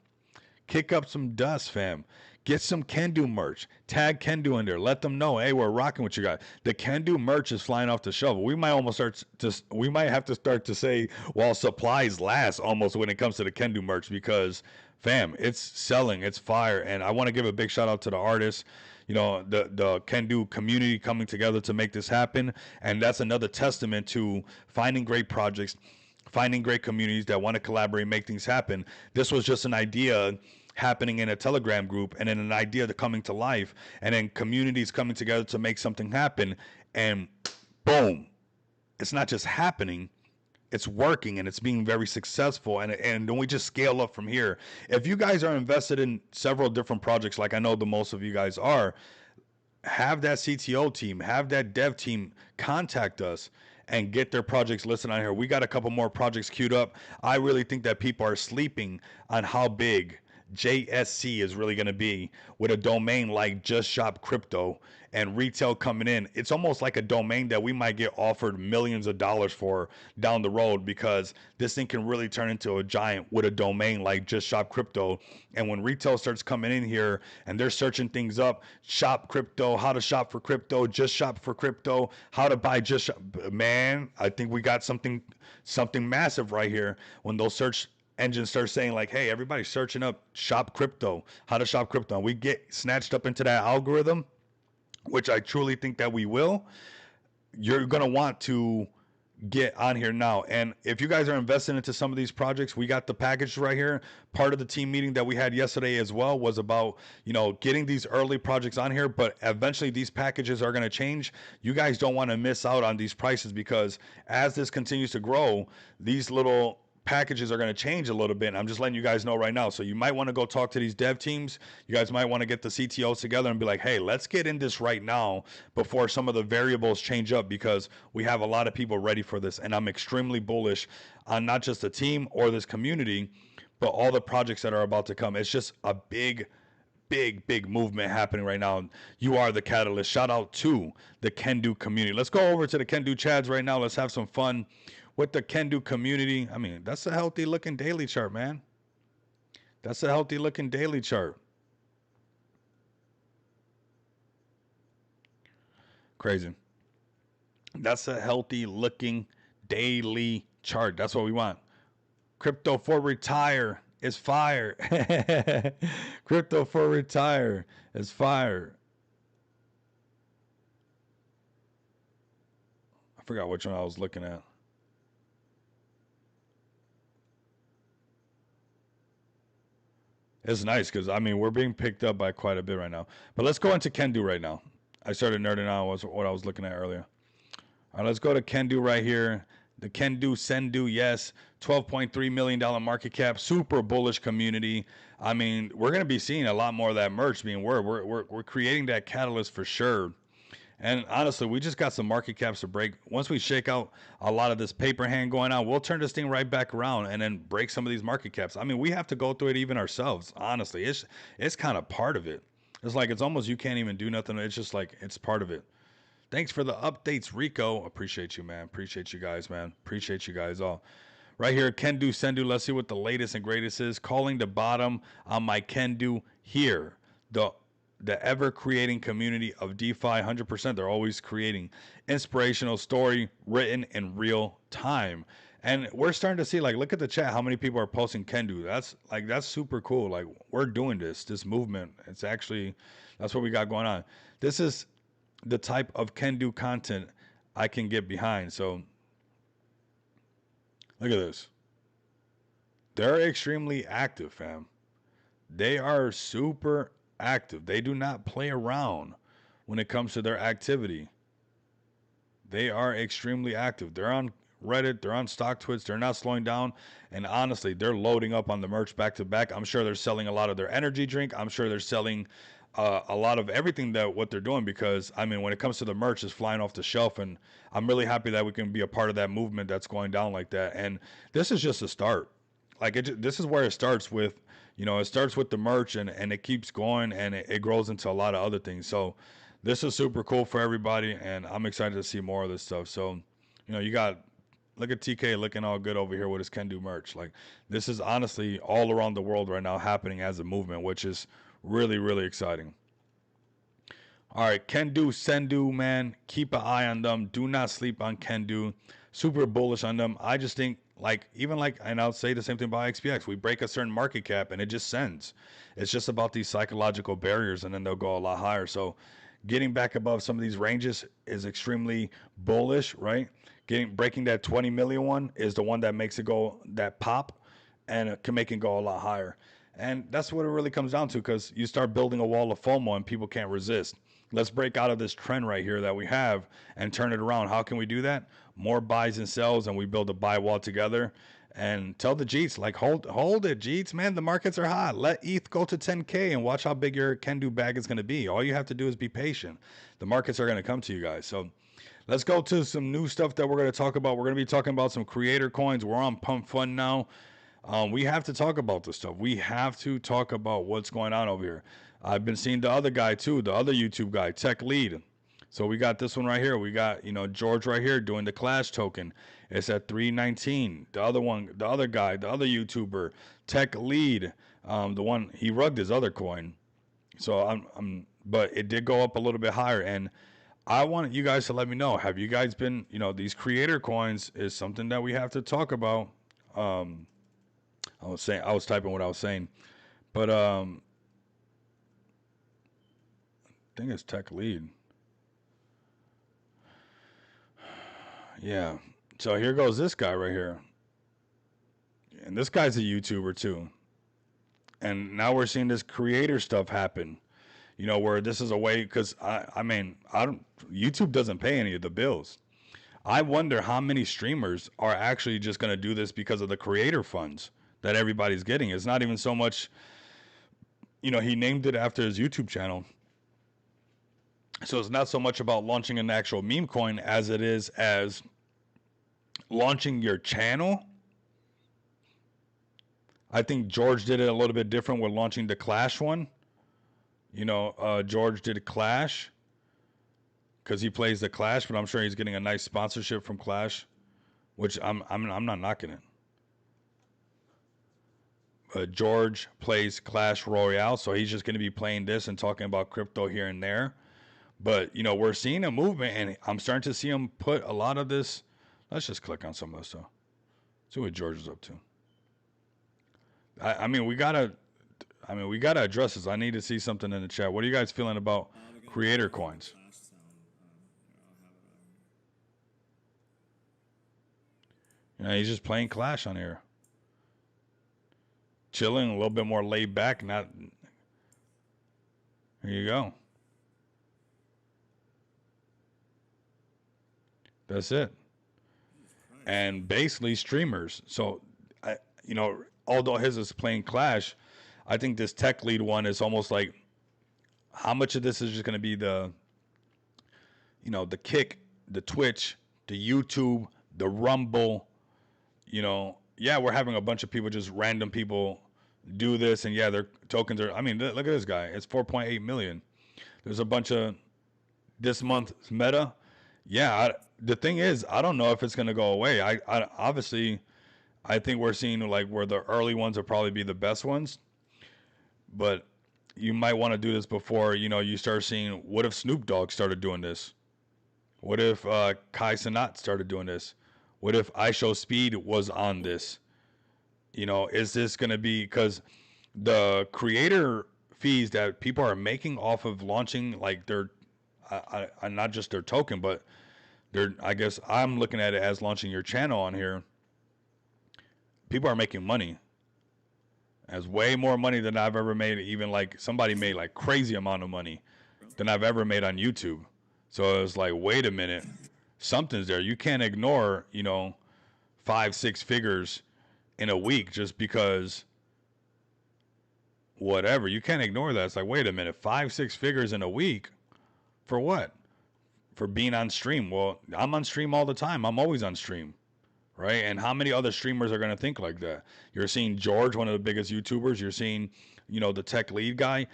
Kick up some dust, fam. Get some Kendu merch. Tag Kendu in there. Let them know, hey, we're rocking with you guys. The Kendu merch is flying off the shelf. We might have to start to say, while supplies last, almost, when it comes to the Kendu merch, because fam, it's selling, it's fire. And I want to give a big shout out to the artists, the Can Do community coming together to make this happen. And that's another testament to finding great projects, finding great communities that want to collaborate, make things happen. This was just an idea happening in a Telegram group, and then an idea to coming to life, and then communities coming together to make something happen. And boom, it's not just happening, it's working, and it's being very successful, and then we just scale up from here. If you guys are invested in several different projects, like I know the most of you guys are, have that CTO team, have that dev team contact us and get their projects listed on here. We got a couple more projects queued up. I really think that people are sleeping on how big JSC is really going to be with a domain like Just Shop Crypto and retail coming in. It's almost like a domain that we might get offered millions of dollars for down the road, because this thing can really turn into a giant with a domain like Just Shop Crypto. And when retail starts coming in here and they're searching things up, shop crypto, how to shop for crypto, just shop for crypto, how to buy just shop, man, I think we got something massive right here when those search engines start saying like, hey, everybody's searching up shop crypto, how to shop crypto, and we get snatched up into that algorithm, which I truly think that we will. You're going to want to get on here now. And if you guys are investing into some of these projects, we got the package right here. Part of the team meeting that we had yesterday as well was about, getting these early projects on here, but eventually these packages are going to change. You guys don't want to miss out on these prices, because as this continues to grow, these little packages are going to change a little bit. And I'm just letting you guys know right now. So you might want to go talk to these dev teams. You guys might want to get the CTOs together and be like, hey, let's get in this right now before some of the variables change up, because we have a lot of people ready for this. And I'm extremely bullish on not just the team or this community, but all the projects that are about to come. It's just a big movement happening right now. You are the catalyst. Shout out to the Can Do community. Let's go over to the Can Do Chads right now. Let's have some fun with the Can Do community. I mean, that's a healthy looking daily chart, man. That's a healthy looking daily chart. Crazy. That's a healthy looking daily chart. That's what we want. Crypto for retire is fire. Crypto for retire is fire. I forgot which one I was looking at. It's nice because, I mean, we're being picked up by quite a bit right now. But let's go into Can Do right now. I started nerding out what I was looking at earlier. All right, let's go to Can Do right here. The Can Do Sendu, yes, $12.3 million market cap, super bullish community. I mean, we're going to be seeing a lot more of that merch being we're creating that catalyst for sure. And honestly, we just got some market caps to break. Once we shake out a lot of this paper hand going on, we'll turn this thing right back around and then break some of these market caps. I mean, we have to go through it even ourselves. Honestly, it's kind of part of it. It's like, it's almost, you can't even do nothing. It's just like, it's part of it. Thanks for the updates, Rico. Appreciate you, man. Appreciate you guys, man. Appreciate you guys all. Right here, Can Do Sendu. Let's see what the latest and greatest is. Calling the bottom on my Can Do here. The ever creating community of DeFi, 100%. They're always creating inspirational story written in real time. And we're starting to see, like, look at the chat, how many people are posting Can Do. That's super cool. Like, we're doing this movement. It's actually, that's what we got going on. This is the type of Can Do content I can get behind. So look at this. They're extremely active, fam. They are super active. They do not play around when it comes to their activity. They are extremely active. They're on Reddit, they're on StockTwits, they're not slowing down. And honestly, they're loading up on the merch back to back. I'm sure they're selling a lot of their energy drink. I'm sure they're selling a lot of everything that what they're doing, because I mean, when it comes to the merch, it's flying off the shelf, and I'm really happy that we can be a part of that movement that's going down like that. And this is just a start. Like, this is where it starts with, it starts with the merch, and it keeps going, and it grows into a lot of other things. So this is super cool for everybody, and I'm excited to see more of this stuff. So, you got, look at TK looking all good over here with his Can Do merch. Like, this is honestly all around the world right now happening as a movement, which is really, really exciting. All right, Can Do Sendu, man. Keep an eye on them. Do not sleep on Can Do. Super bullish on them. I just think Like even like, and I'll say the same thing about XPX. We break a certain market cap and it just sends. It's just about these psychological barriers, and then they'll go a lot higher. So getting back above some of these ranges is extremely bullish, right? Getting breaking that 20 million one is the one that makes it go that pop, and it can make it go a lot higher. And that's what it really comes down to, because you start building a wall of FOMO and people can't resist. Let's break out of this trend right here that we have and turn it around. How can we do that? More buys and sells, and we build a buy wall together. And tell the Jeets, like, hold it, Jeets, man. The markets are hot. Let ETH go to 10K and watch how big your can do bag is going to be. All you have to do is be patient. The markets are going to come to you guys. So let's go to some new stuff that we're going to talk about. We're going to be talking about some creator coins. We're on Pump Fund now. We have to talk about this stuff. We have to talk about what's going on over here. I've been seeing the other guy too, the other YouTube guy, Tech Lead. So we got this one right here. We got, George right here doing the Clash token. It's at 319. The other one, the other guy, the other YouTuber, Tech Lead, the one he rugged his other coin. So but it did go up a little bit higher, and I want you guys to let me know. Have you guys been, these creator coins is something that we have to talk about. I was typing what I was saying, but I think it's Tech Lead. Yeah. So here goes this guy right here, and this guy's a YouTuber too. And now we're seeing this creator stuff happen. Where this is a way, because I mean, I don't. YouTube doesn't pay any of the bills. I wonder how many streamers are actually just going to do this because of the creator funds that everybody's getting. It's not even so much, he named it after his YouTube channel. So it's not so much about launching an actual meme coin as it is as launching your channel. I think George did it a little bit different with launching the Clash one. George did Clash because he plays the Clash, but I'm sure he's getting a nice sponsorship from Clash, which I'm not knocking it. George plays Clash Royale, so he's just going to be playing this and talking about crypto here and there. But, we're seeing a movement, and I'm starting to see him put a lot of this. Let's just click on some of this stuff. See what George is up to. I mean, we gotta address this. I need to see something in the chat. What are you guys feeling about creator coins? He's just playing Clash on here. Chilling, a little bit more laid back. Not. Here you go. That's it. And basically streamers. So, although his is playing Clash, I think this Tech Lead one is almost like, how much of this is just going to be the Kick, the Twitch, the YouTube, the Rumble, yeah, we're having a bunch of people, just random people do this, and yeah, their tokens are, I mean, look at this guy. It's 4.8 million. There's a bunch of this month's meta. Yeah, the thing is, I don't know if it's going to go away. I obviously, I think we're seeing like where the early ones will probably be the best ones, but you might want to do this before, you start seeing, what if Snoop Dogg started doing this? What if Kai Cenat started doing this? What if IShowSpeed was on this? Is this going to be, because the creator fees that people are making off of launching, like their, not just their token, but I guess I'm looking at it as launching your channel on here. People are making money. As way more money than I've ever made. Even like somebody made like crazy amount of money than I've ever made on YouTube. So it's like, wait a minute, something's there. You can't ignore, 5-6 figures in a week just because whatever. You can't ignore that. It's like, wait a minute, 5-6 figures in a week for what? For being on stream. Well, I'm on stream all the time. I'm always on stream, right? And how many other streamers are going to think like that? You're seeing George, one of the biggest YouTubers. You're seeing, the Tech Lead guy.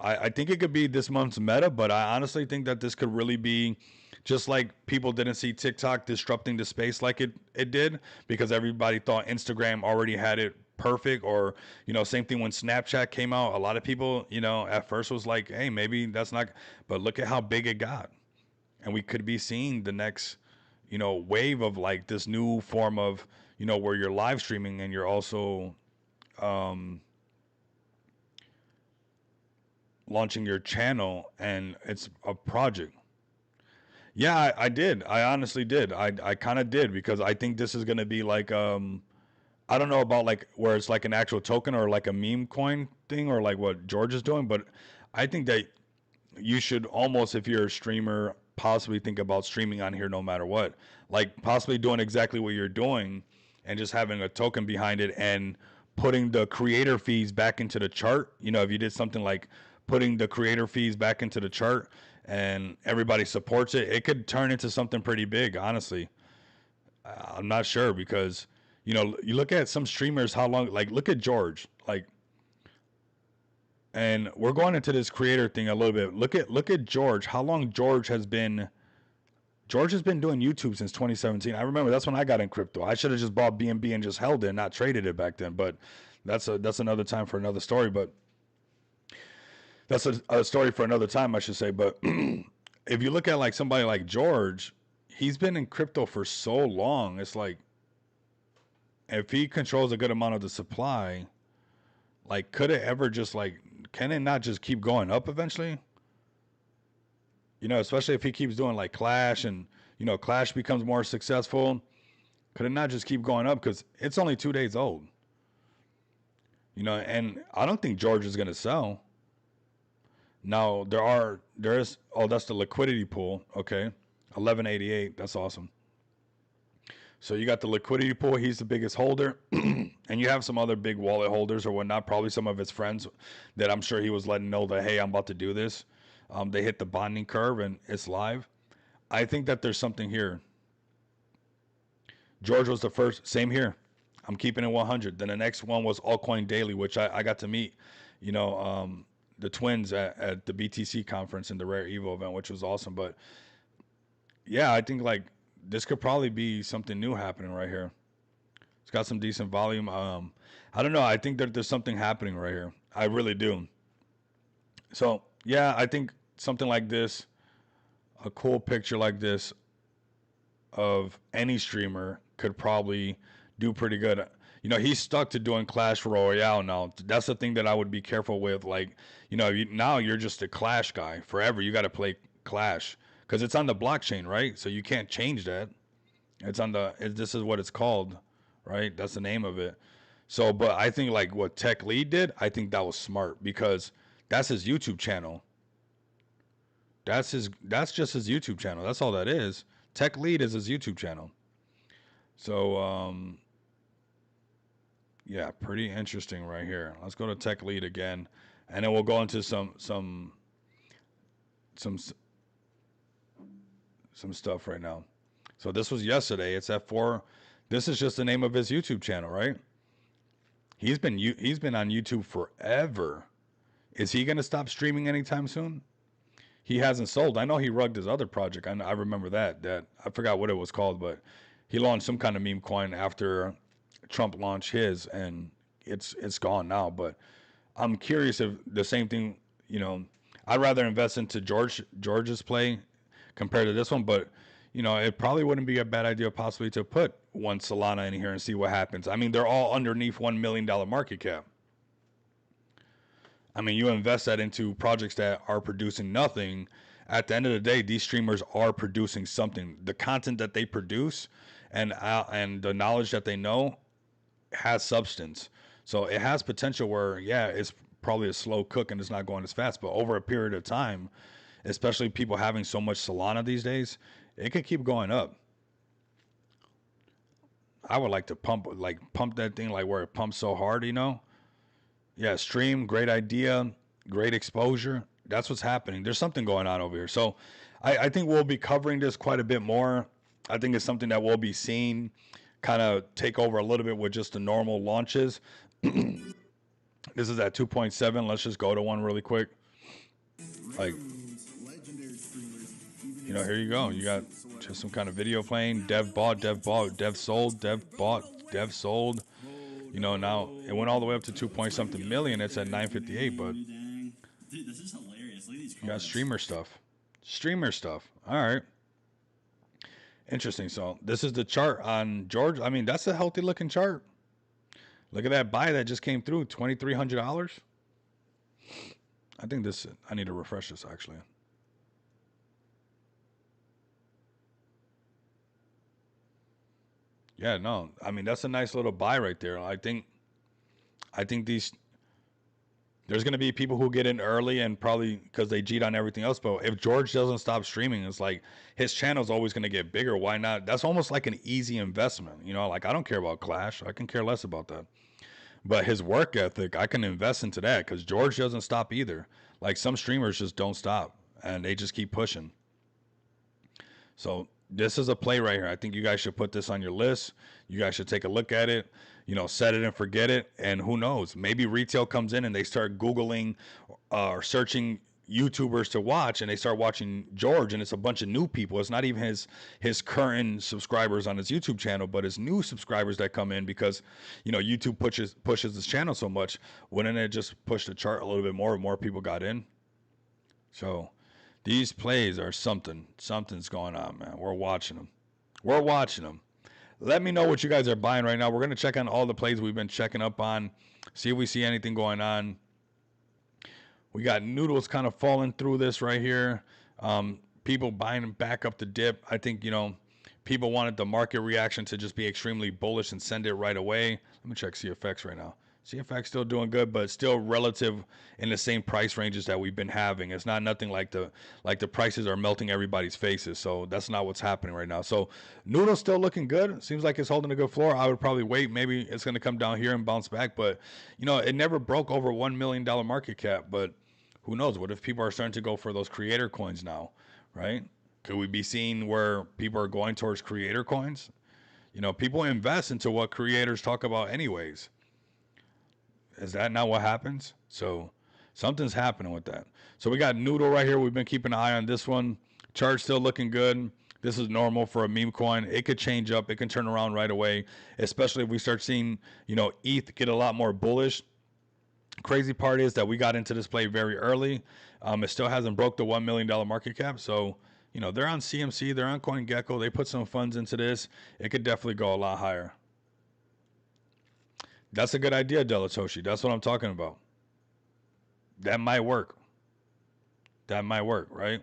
I think it could be this month's meta, but I honestly think that this could really be just like people didn't see TikTok disrupting the space like it did, because everybody thought Instagram already had it perfect, or, same thing when Snapchat came out. A lot of people, at first was like, hey, maybe that's not, but look at how big it got. And we could be seeing the next, wave of like this new form of, where you're live streaming and you're also launching your channel and it's a project. Yeah, I did. I honestly did. I kind of did because I think this is gonna be like I don't know about like where it's like an actual token or like a meme coin thing or like what George is doing, but I think that you should almost, if you're a streamer, possibly think about streaming on here no matter what. Like possibly doing exactly what you're doing and just having a token behind it and putting the creator fees back into the chart. If you did something like putting the creator fees back into the chart and everybody supports it, it could turn into something pretty big, honestly. I'm not sure because, you look at some streamers, how long, like, look at George, like, and we're going into this creator thing a little bit. Look at George. How long George has been doing YouTube since 2017. I remember that's when I got in crypto. I should have just bought BNB and just held it and not traded it back then. But that's another time for another story. But that's a story for another time, I should say. But if you look at like somebody like George, he's been in crypto for so long. It's like if he controls a good amount of the supply, like could it ever just like can it not just keep going up eventually? Especially if he keeps doing like Clash and Clash becomes more successful. Could it not just keep going up? Because it's only 2 days old. And I don't think George is gonna sell. Now there's that's the liquidity pool. Okay. 1188. That's awesome. So you got the liquidity pool. He's the biggest holder. And you have some other big wallet holders or whatnot, probably some of his friends that I'm sure he was letting know that, hey, I'm about to do this. They hit the bonding curve and it's live. I think that there's something here. George was the first. Same here. I'm keeping it 100. Then the next one was Altcoin Daily, which I got to meet, the twins at the BTC conference and the Rare Evo event, which was awesome. But yeah, I think like this could probably be something new happening right here. It's got some decent volume. I don't know. I think that there's something happening right here. I really do. So yeah, I think something like this, a cool picture like this of any streamer could probably do pretty good. He's stuck to doing Clash Royale now. That's the thing that I would be careful with. Like, now you're just a Clash guy forever. You got to play Clash because it's on the blockchain, right? So you can't change that. This is what it's called, right? That's the name of it. So, but I think like what Tech Lead did, I think that was smart because that's his YouTube channel. That's just his YouTube channel. That's all that is. Tech Lead is his YouTube channel. So, yeah, pretty interesting right here. Let's go to Tech Lead again, and then we'll go into some stuff right now. So this was yesterday. It's at 4. This is just the name of his YouTube channel, right? He's been on YouTube forever. Is he going to stop streaming anytime soon? He hasn't sold. I know he rugged his other project. I remember that I forgot what it was called, but he launched some kind of meme coin after Trump launched his, and it's gone now. But I'm curious if the same thing. I'd rather invest into George's play compared to this one, but it probably wouldn't be a bad idea possibly to put one Solana in here and see what happens. I mean, they're all underneath $1 million market cap. I mean, you invest that into projects that are producing nothing. At the end of the day, these streamers are producing something. The content that they produce and the knowledge that they know has substance. So it has potential where, yeah, it's probably a slow cook and it's not going as fast. But over a period of time, especially people having so much Solana these days, it could keep going up. I would like to pump that thing like where it pumps so hard, Yeah, stream, great idea, great exposure. That's what's happening. There's something going on over here. So I think we'll be covering this quite a bit more. I think it's something that we'll be seeing kind of take over a little bit with just the normal launches. This is at 2.7. Let's just go to one really quick. Like, here you go. You got just some kind of video playing. Dev bought, dev sold, dev bought, dev sold. Now it went all the way up to 2 point something million. It's at 958, but this is hilarious. Look at these you got streamer stuff. All right. Interesting. So this is the chart on George. I mean, that's a healthy looking chart. Look at that buy that just came through, $2,300. I think this. I need to refresh this actually. Yeah, no. I mean, that's a nice little buy right there. I think these there's going to be people who get in early and probably because they cheat on everything else. But if George doesn't stop streaming, it's like his channel's always going to get bigger. Why not? That's almost like an easy investment. You know, like I don't care about Clash. I can care less about that. But his work ethic, I can invest into that because George doesn't stop either. Like some streamers just don't stop and they just keep pushing. So this is a play right here. I think you guys should put this on your list. You guys should take a look at it. You know, set it and forget it. And who knows? Maybe retail comes in and they start Googling or searching YouTubers to watch, and they start watching George, and it's a bunch of new people. It's not even his current subscribers on his YouTube channel, but his new subscribers that come in because you know YouTube pushes his channel so much. Wouldn't it just push the chart a little bit more? More people got in. So these plays are something. Something's going on, man. We're watching them. We're watching them. Let me know what you guys are buying right now. We're going to check on all the plays we've been checking up on, see if we see anything going on. We got noodles kind of falling through this right here. People buying back up the dip. I think, you know, people wanted the market reaction to just be extremely bullish and send it right away. Let me check CFX right now. CFX still doing good, but still relative in the same price ranges that we've been having. It's not nothing like the prices are melting everybody's faces. So that's not what's happening right now. So Noodle's still looking good. Seems like it's holding a good floor. I would probably wait. Maybe it's going to come down here and bounce back. But, you know, it never broke over $1 million market cap. But who knows? What if people are starting to go for those creator coins now, right? Could we be seeing where people are going towards creator coins? You know, people invest into what creators talk about anyways. Is that not what happens? So something's happening with that. So we got Noodle right here. We've been keeping an eye on this one. Chart still looking good. This is normal for a meme coin. It could change up. It can turn around right away, especially if we start seeing, you know, ETH get a lot more bullish. Crazy part is that we got into this play very early. It still hasn't broke the $1 million market cap. So, you know, they're on CMC. They're on CoinGecko. They put some funds into this. It could definitely go a lot higher. That's a good idea, Delatoshi. That's what I'm talking about. That might work. That might work, right?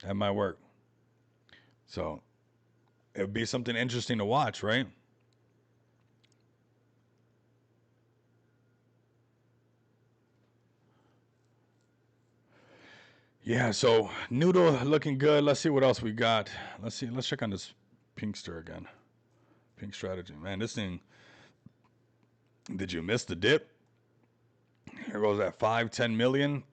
That might work. So it would be something interesting to watch, right? Yeah, so Noodle looking good. Let's see what else we got. Let's see. Let's check on this Pinkster again. Pink strategy. Man, this thing. Did you miss the dip? Here goes at 5-10 million.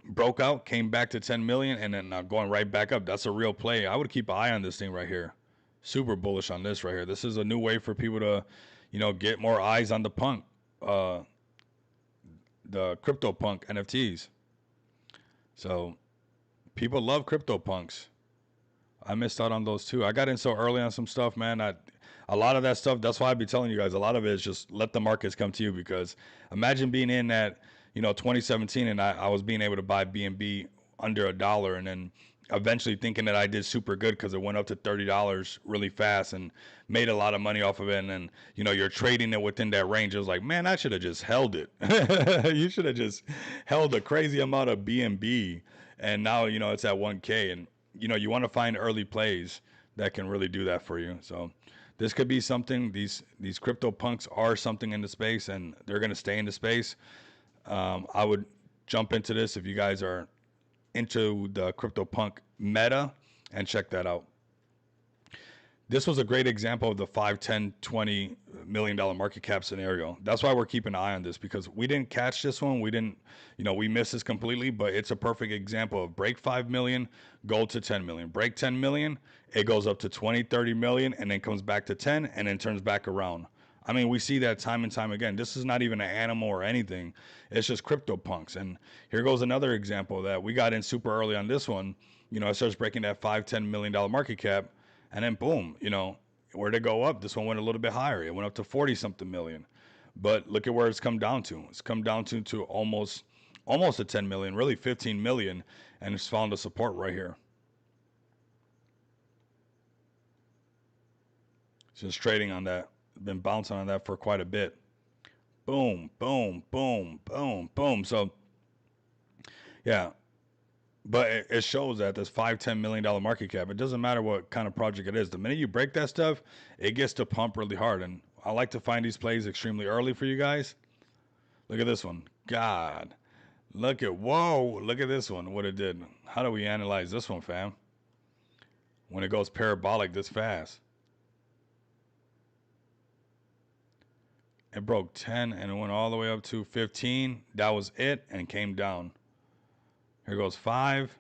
Broke out, came back to 10 million, and then going right back up. That's a real play. I would keep an eye on this thing right here. Super bullish on this right here. This is a new way for people to, you know, get more eyes on the punk, the CryptoPunk NFTs. So people love CryptoPunks. I missed out on those too. I got in so early on some stuff, man. A lot of that stuff, that's why I be telling you guys, a lot of it is just let the markets come to you, because imagine being in that, you know, 2017 and I was being able to buy BNB under $1, and then eventually thinking that I did super good because it went up to $30 really fast and made a lot of money off of it. And then, you know, you're trading it within that range. It was like, man, I should have just held it. You should have just held a crazy amount of BNB. And now, you know, it's at 1K. And, you know, you want to find early plays that can really do that for you. So this could be something. These crypto punks are something in the space, and they're going to stay in the space. I would jump into this if you guys are into the CryptoPunk meta and check that out. This was a great example of the 5, 10, $20 million market cap scenario. That's why we're keeping an eye on this, because we didn't catch this one. We didn't, you know, we missed this completely, but it's a perfect example of break 5 million, go to 10 million, break 10 million, it goes up to 20, 30 million, and then comes back to 10 and then turns back around. I mean, we see that time and time again. This is not even an animal or anything. It's just CryptoPunks. And here goes another example that we got in super early on this one. You know, it starts breaking that $5, $10 million market cap. And then boom, you know, where'd it go up? This one went a little bit higher. It went up to 40 something million. But look at where it's come down to. It's come down to almost a 10 million, really 15 million. And it's found a support right here. Just trading on that. Been bouncing on that for quite a bit. Boom, boom, boom, boom, boom. So, yeah. But it shows that this $5-10 million market cap. It doesn't matter what kind of project it is. The minute you break that stuff, it gets to pump really hard. And I like to find these plays extremely early for you guys. Look at this one. God. Look at, whoa. Look at this one. What it did. How do we analyze this one, fam? When it goes parabolic this fast. It broke 10 and it went all the way up to 15. That was it and came down. Here goes 5.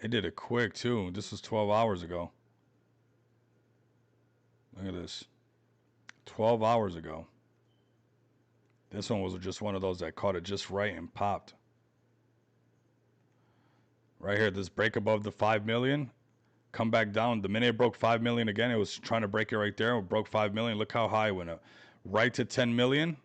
It did it quick too. This was 12 hours ago. Look at this. 12 hours ago. This one was just one of those that caught it just right and popped. Right here, this break above the 5 million. Come back down. The minute it broke 5 million again, it was trying to break it right there. It broke 5 million. Look how high it went up. Right to 10 million.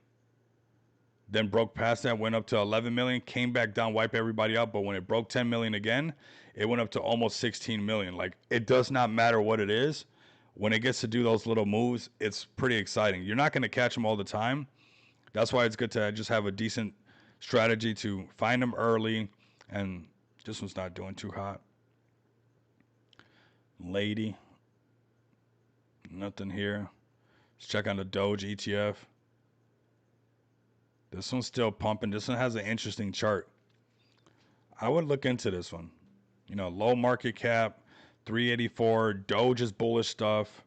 Then broke past that, went up to 11 million, came back down, wiped everybody out. But when it broke 10 million again, it went up to almost 16 million. Like, it does not matter what it is. When it gets to do those little moves, it's pretty exciting. You're not going to catch them all the time. That's why it's good to just have a decent strategy to find them early. And this one's not doing too hot. Lady. Nothing here. Let's check on the Doge ETF. This one's still pumping. This one has an interesting chart. I would look into this one. You know, low market cap, 384. Doge is bullish stuff.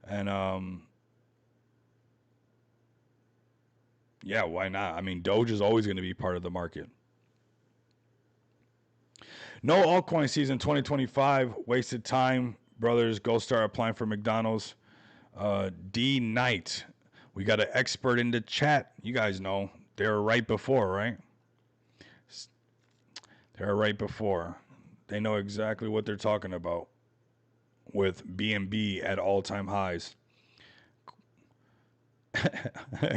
And, yeah, why not? I mean, Doge is always going to be part of the market. No altcoin season 2025. Wasted time. Brothers, go start applying for McDonald's. D Knight. We got an expert in the chat. You guys know. They were right before, right? They were right before. They know exactly what they're talking about with BNB at all-time highs.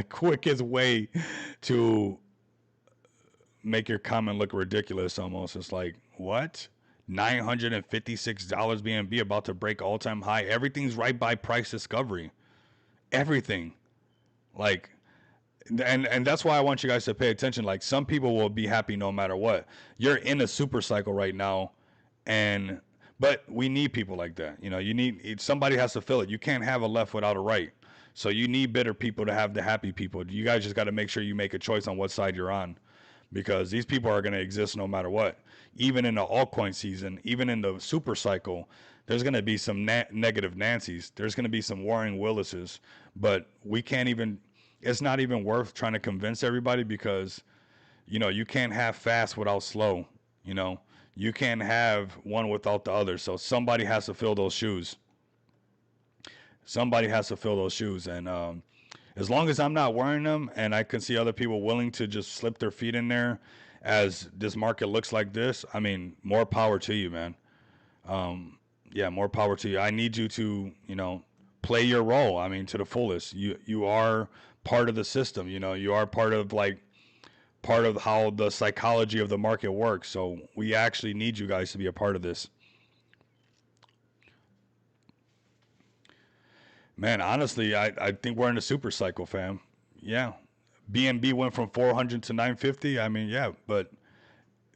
Quickest way to make your comment look ridiculous almost. It's like, what? $956 BNB about to break all-time high. Everything's right by price discovery. Everything. Like, and that's why I want you guys to pay attention. Like, some people will be happy no matter what. You're in a super cycle right now, but we need people like that. You know, somebody has to fill it. You can't have a left without a right. So you need bitter people to have the happy people. You guys just got to make sure you make a choice on what side you're on, because these people are going to exist no matter what. Even in the altcoin season, even in the super cycle, there's going to be some negative Nancys. There's going to be some Warren Willises, but we can't even, it's not even worth trying to convince everybody, because, you know, you can't have fast without slow. You know, you can't have one without the other. So somebody has to fill those shoes. Somebody has to fill those shoes. And as long as I'm not wearing them and I can see other people willing to just slip their feet in there as this market looks like this, I mean, more power to you, man. Yeah, more power to you. I need you to, you know, play your role. I mean, to the fullest. You are part of the system. You know, you are part of how the psychology of the market works. So we actually need you guys to be a part of this. Man, honestly, I think we're in a super cycle, fam. Yeah. BNB went from 400 to 950. I mean, yeah, but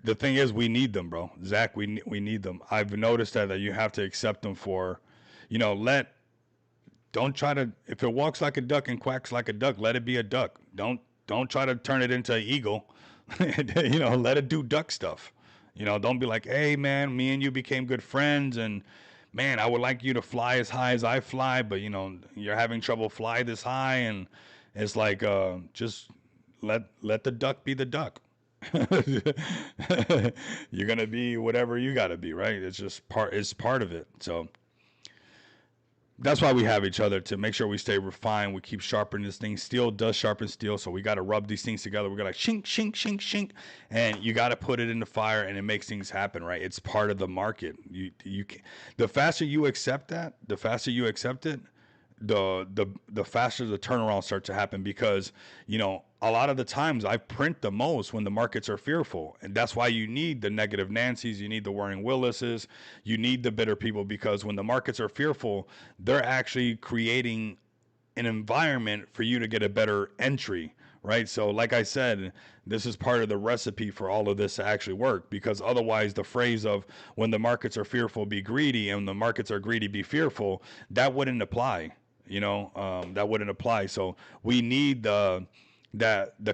the thing is, we need them, bro. Zach, we need them. I've noticed that you have to accept them for, you know, don't try to, if it walks like a duck and quacks like a duck, let it be a duck. Don't try to turn it into an eagle. You know, let it do duck stuff. You know, don't be like, hey, man, me and you became good friends, and man, I would like you to fly as high as I fly, but, you know, you're having trouble fly this high. And it's like, just let the duck be the duck. You're going to be whatever you got to be, right? It's part of it. So that's why we have each other, to make sure we stay refined. We keep sharpening this thing. Steel does sharpen steel. So we got to rub these things together. We got to shink, shink, shink, shink. And you got to put it in the fire, and it makes things happen, right? It's part of the market. The faster you accept that, the faster you accept it, the faster the turnaround start to happen, because a lot of the times I print the most when the markets are fearful, and that's why you need the negative Nancy's, you need the Warren Willises, you need the bitter people, because when the markets are fearful, they're actually creating an environment for you to get a better entry, right? So, like I said, this is part of the recipe for all of this to actually work, because otherwise, the phrase of when the markets are fearful, be greedy, and when the markets are greedy, be fearful, that wouldn't apply. That wouldn't apply. So, we need the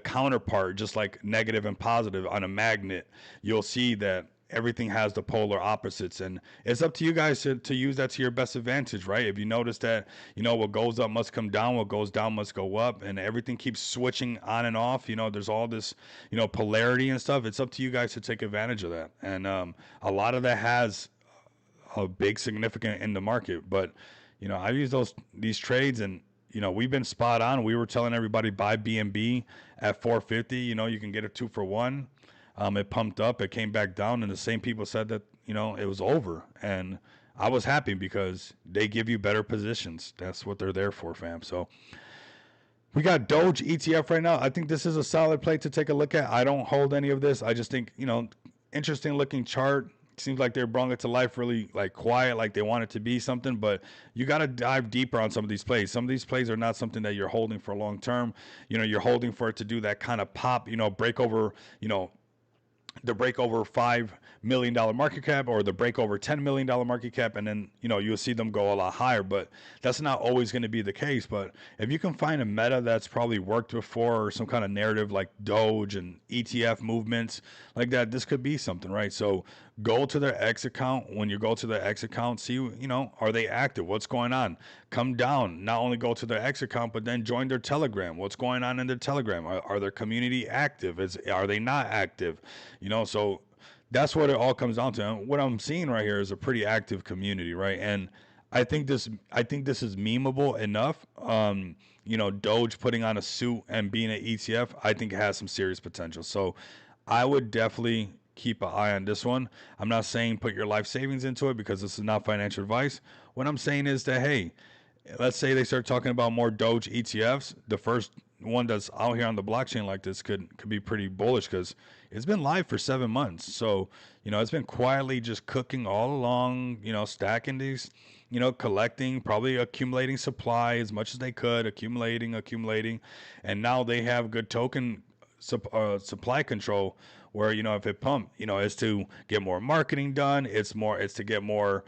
counterpart, just like negative and positive on a magnet. You'll see that everything has the polar opposites, and it's up to you guys to use that to your best advantage, right? If you notice that what goes up must come down, what goes down must go up, and everything keeps switching on and off, there's all this polarity and stuff. It's up to you guys to take advantage of that, and a lot of that has a big significant in the market. But I use these trades, and we've been spot on. We were telling everybody buy BNB at 450. You can get a 2-for-1. It pumped up, it came back down, and the same people said that it was over. And I was happy because they give you better positions. That's what they're there for, fam. So we got Doge ETF right now. I think this is a solid play to take a look at. I don't hold any of this. I just think interesting looking chart. Seems like they're brought it to life really like quiet, like they want it to be something, but you got to dive deeper on some of these plays. Some of these plays are not something that you're holding for long term. You're holding for it to do that kind of pop, break over, the break over $5 million market cap, or the break over $10 million market cap, and then you'll see them go a lot higher. But that's not always going to be the case. But if you can find a meta that's probably worked before, or some kind of narrative like Doge and ETF movements like that, this could be something, right? So go to their X account. When you go to their X account, see are they active? What's going on? Come down. Not only go to their X account, but then join their Telegram. What's going on in their Telegram? Are their community active? Are they not active? So that's what it all comes down to. And what I'm seeing right here is a pretty active community, right? And I think this is memeable enough. Doge putting on a suit and being an ETF, I think it has some serious potential. So I would definitely keep an eye on this one. I'm not saying put your life savings into it, because this is not financial advice. What I'm saying is that, hey, let's say they start talking about more Doge ETFs. The first one that's out here on the blockchain like this could be pretty bullish, because it's been live for 7 months. So, it's been quietly just cooking all along, stacking these, collecting, probably accumulating supply as much as they could, accumulating. And now they have good token supply control, where, if it pump, it's to get more marketing done. It's to get more,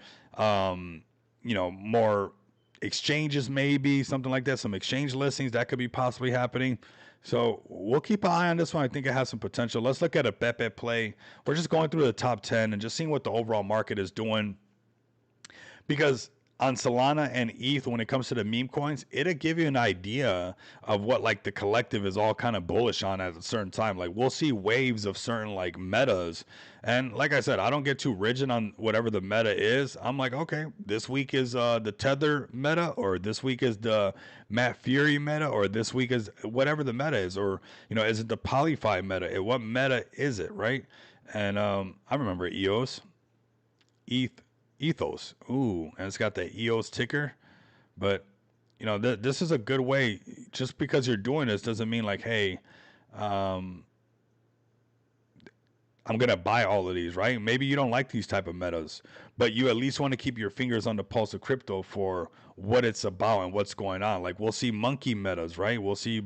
more exchanges, maybe something like that, some exchange listings that could be possibly happening. So we'll keep an eye on this one. I think it has some potential. Let's look at a bet play. We're just going through the top 10 and just seeing what the overall market is doing, because on Solana and ETH, when it comes to the meme coins, it'll give you an idea of what like the collective is all kind of bullish on at a certain time. Like we'll see waves of certain like metas. And like I said, I don't get too rigid on whatever the meta is. I'm like, okay, this week is the Tether meta, or this week is the Matt Fury meta, or this week is whatever the meta is, or is it the Polyfi meta? What meta is it, right? And I remember Ethos. Ooh, and it's got the EOS ticker. But this is a good way. Just because you're doing this doesn't mean like, hey, I'm gonna buy all of these, right? Maybe you don't like these type of metas, but you at least want to keep your fingers on the pulse of crypto for what it's about and what's going on. Like we'll see monkey metas, right? We'll see the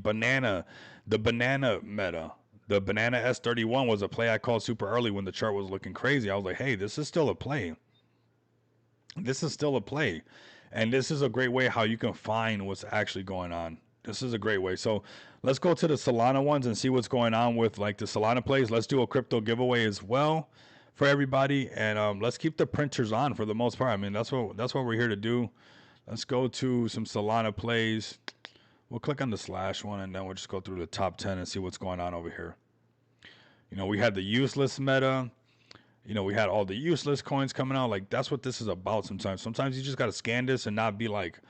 banana meta. The banana S31 was a play I called super early when the chart was looking crazy. I was like, hey, this is still a play. This is still a play, and this is a great way how you can find what's actually going on. This is a great way. So let's go to the Solana ones and see what's going on with like the Solana plays. Let's do a crypto giveaway as well for everybody, and let's keep the printers on for the most part. I mean, that's what we're here to do. Let's go to some Solana plays. We'll click on the slash one, and then we'll just go through the top 10 and see what's going on over here. We had the useless meta. We had all the useless coins coming out. Like, that's what this is about sometimes. Sometimes you just got to scan this and not be like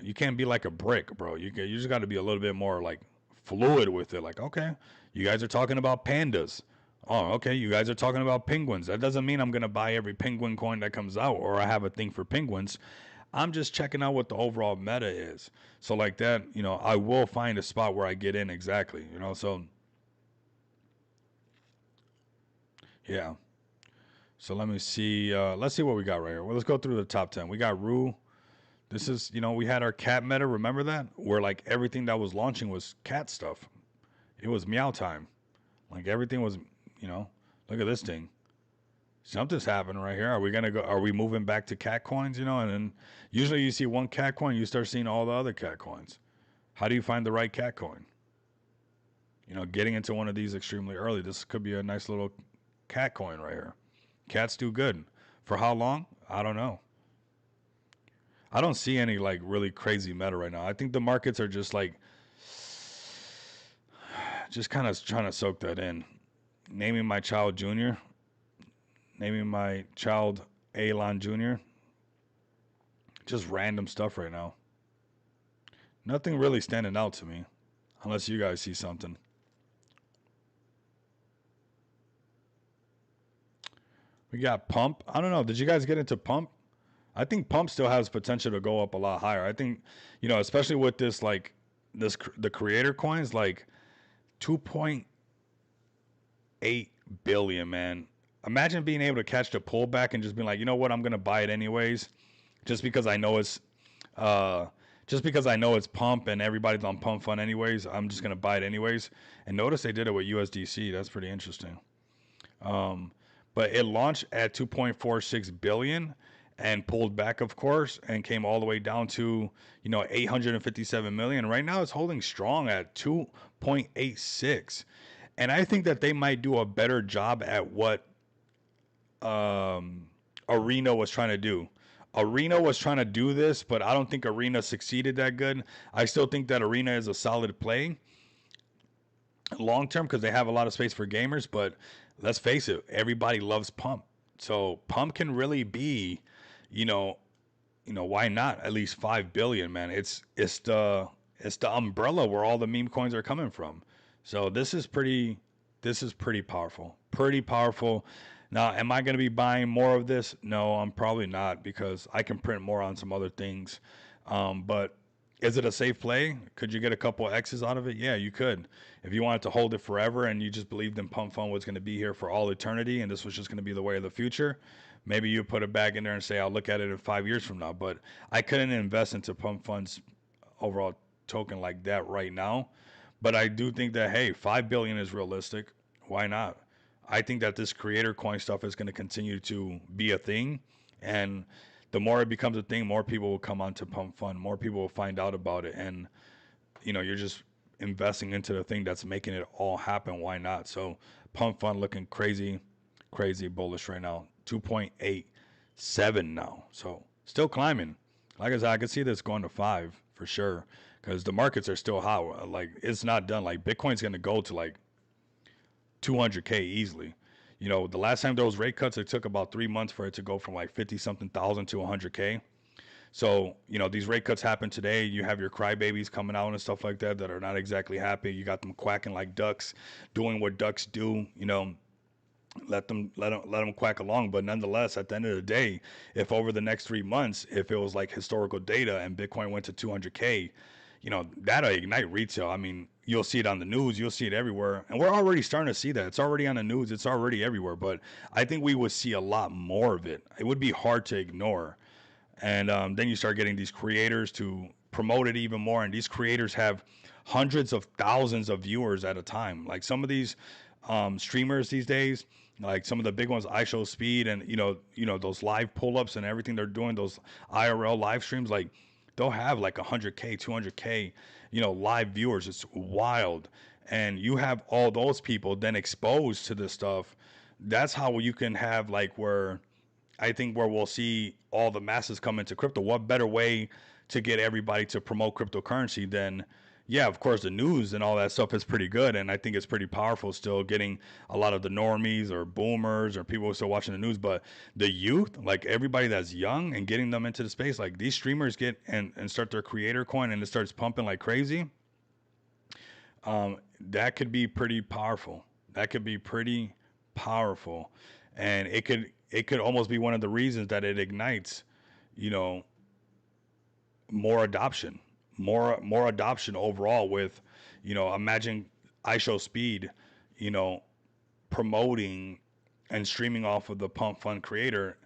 you can't be like a brick, bro. You just got to be a little bit more, like, fluid with it. Like, okay, you guys are talking about pandas. Oh, okay, you guys are talking about penguins. That doesn't mean I'm going to buy every penguin coin that comes out, or I have a thing for penguins. I'm just checking out what the overall meta is. So like that, I will find a spot where I get in exactly. So yeah. So let me see. Let's see what we got right here. Well, let's go through the top 10. We got Rue. This is, we had our cat meta. Remember that? Where like everything that was launching was cat stuff. It was meow time. Like everything was, look at this thing. Something's happening right here. Are we gonna go? Are we moving back to cat coins? And then usually you see one cat coin, you start seeing all the other cat coins. How do you find the right cat coin? Getting into one of these extremely early. This could be a nice little cat coin right here. Cats do good. For how long? I don't know. I don't see any like really crazy meta right now. I think the markets are just like just kind of trying to soak that in. Naming my child Junior. Naming my child Elon Jr. Just random stuff right now. Nothing really standing out to me. Unless you guys see something. We got Pump. I don't know. Did you guys get into Pump? I think Pump still has potential to go up a lot higher. I think, especially with this, like, the creator coins, like 2.8 billion, man. Imagine being able to catch the pullback and just being like, you know what, I'm gonna buy it anyways, just because I know it's, Pump and everybody's on Pump Fund anyways. I'm just gonna buy it anyways. And notice they did it with USDC. That's pretty interesting. But it launched at 2.46 billion and pulled back, of course, and came all the way down to 857 million. Right now, it's holding strong at 2.86, and I think that they might do a better job at what Arena was trying to do. Arena was trying to do this, but I don't think Arena succeeded that good. I still think that Arena is a solid play long term because they have a lot of space for gamers. But let's face it, everybody loves Pump, so Pump can really be, why not at least 5 billion, man? It's the umbrella where all the meme coins are coming from. So this is pretty powerful. Pretty powerful. Now, am I going to be buying more of this? No, I'm probably not because I can print more on some other things. But is it a safe play? Could you get a couple X's out of it? Yeah, you could. If you wanted to hold it forever and you just believed in Pump Fund was going to be here for all eternity and this was just going to be the way of the future, maybe you put it back in there and say, I'll look at it in 5 years from now. But I couldn't invest into Pump Fund's overall token like that right now. But I do think that, hey, 5 billion is realistic. Why not? I think that this creator coin stuff is going to continue to be a thing. And the more it becomes a thing, more people will come onto Pump Fund. More people will find out about it. And, you're just investing into the thing that's making it all happen. Why not? So Pump Fund looking crazy, crazy bullish right now. 2.87 now. So still climbing. Like I said, I could see this going to 5 for sure because the markets are still hot. Like, it's not done. Like, Bitcoin's going to go to like 200K easily. The last time those rate cuts, it took about 3 months for it to go from like 50 something thousand to 100K. So, these rate cuts happen today. You have your crybabies coming out and stuff like that are not exactly happy. You got them quacking like ducks, doing what ducks do. Let them quack along. But nonetheless, at the end of the day, if over the next 3 months, if it was like historical data and Bitcoin went to 200K, that'll ignite retail. I mean, you'll see it on the news, you'll see it everywhere, and we're already starting to see that. It's already on the news, it's already everywhere. But I think we would see a lot more of it. It would be hard to ignore. And then you start getting these creators to promote it even more, and these creators have hundreds of thousands of viewers at a time. Like some of these streamers these days, like some of the big ones, iShowSpeed, and those live pull-ups and everything they're doing, those IRL live streams, like they'll have like 100K, 200K, live viewers. It's wild. And you have all those people then exposed to this stuff. That's how you can have like where we'll see all the masses come into crypto. What better way to get everybody to promote cryptocurrency than, yeah, of course, the news and all that stuff is pretty good. And I think it's pretty powerful still getting a lot of the normies or boomers or people who are still watching the news. But the youth, like everybody that's young and getting them into the space, like these streamers get and start their creator coin and it starts pumping like crazy. That could be pretty powerful. That could be pretty powerful. And it could almost be one of the reasons that it ignites, you know, more adoption, more adoption overall. With, imagine IShowSpeed, you know, promoting and streaming off of the Pump Fund Creator,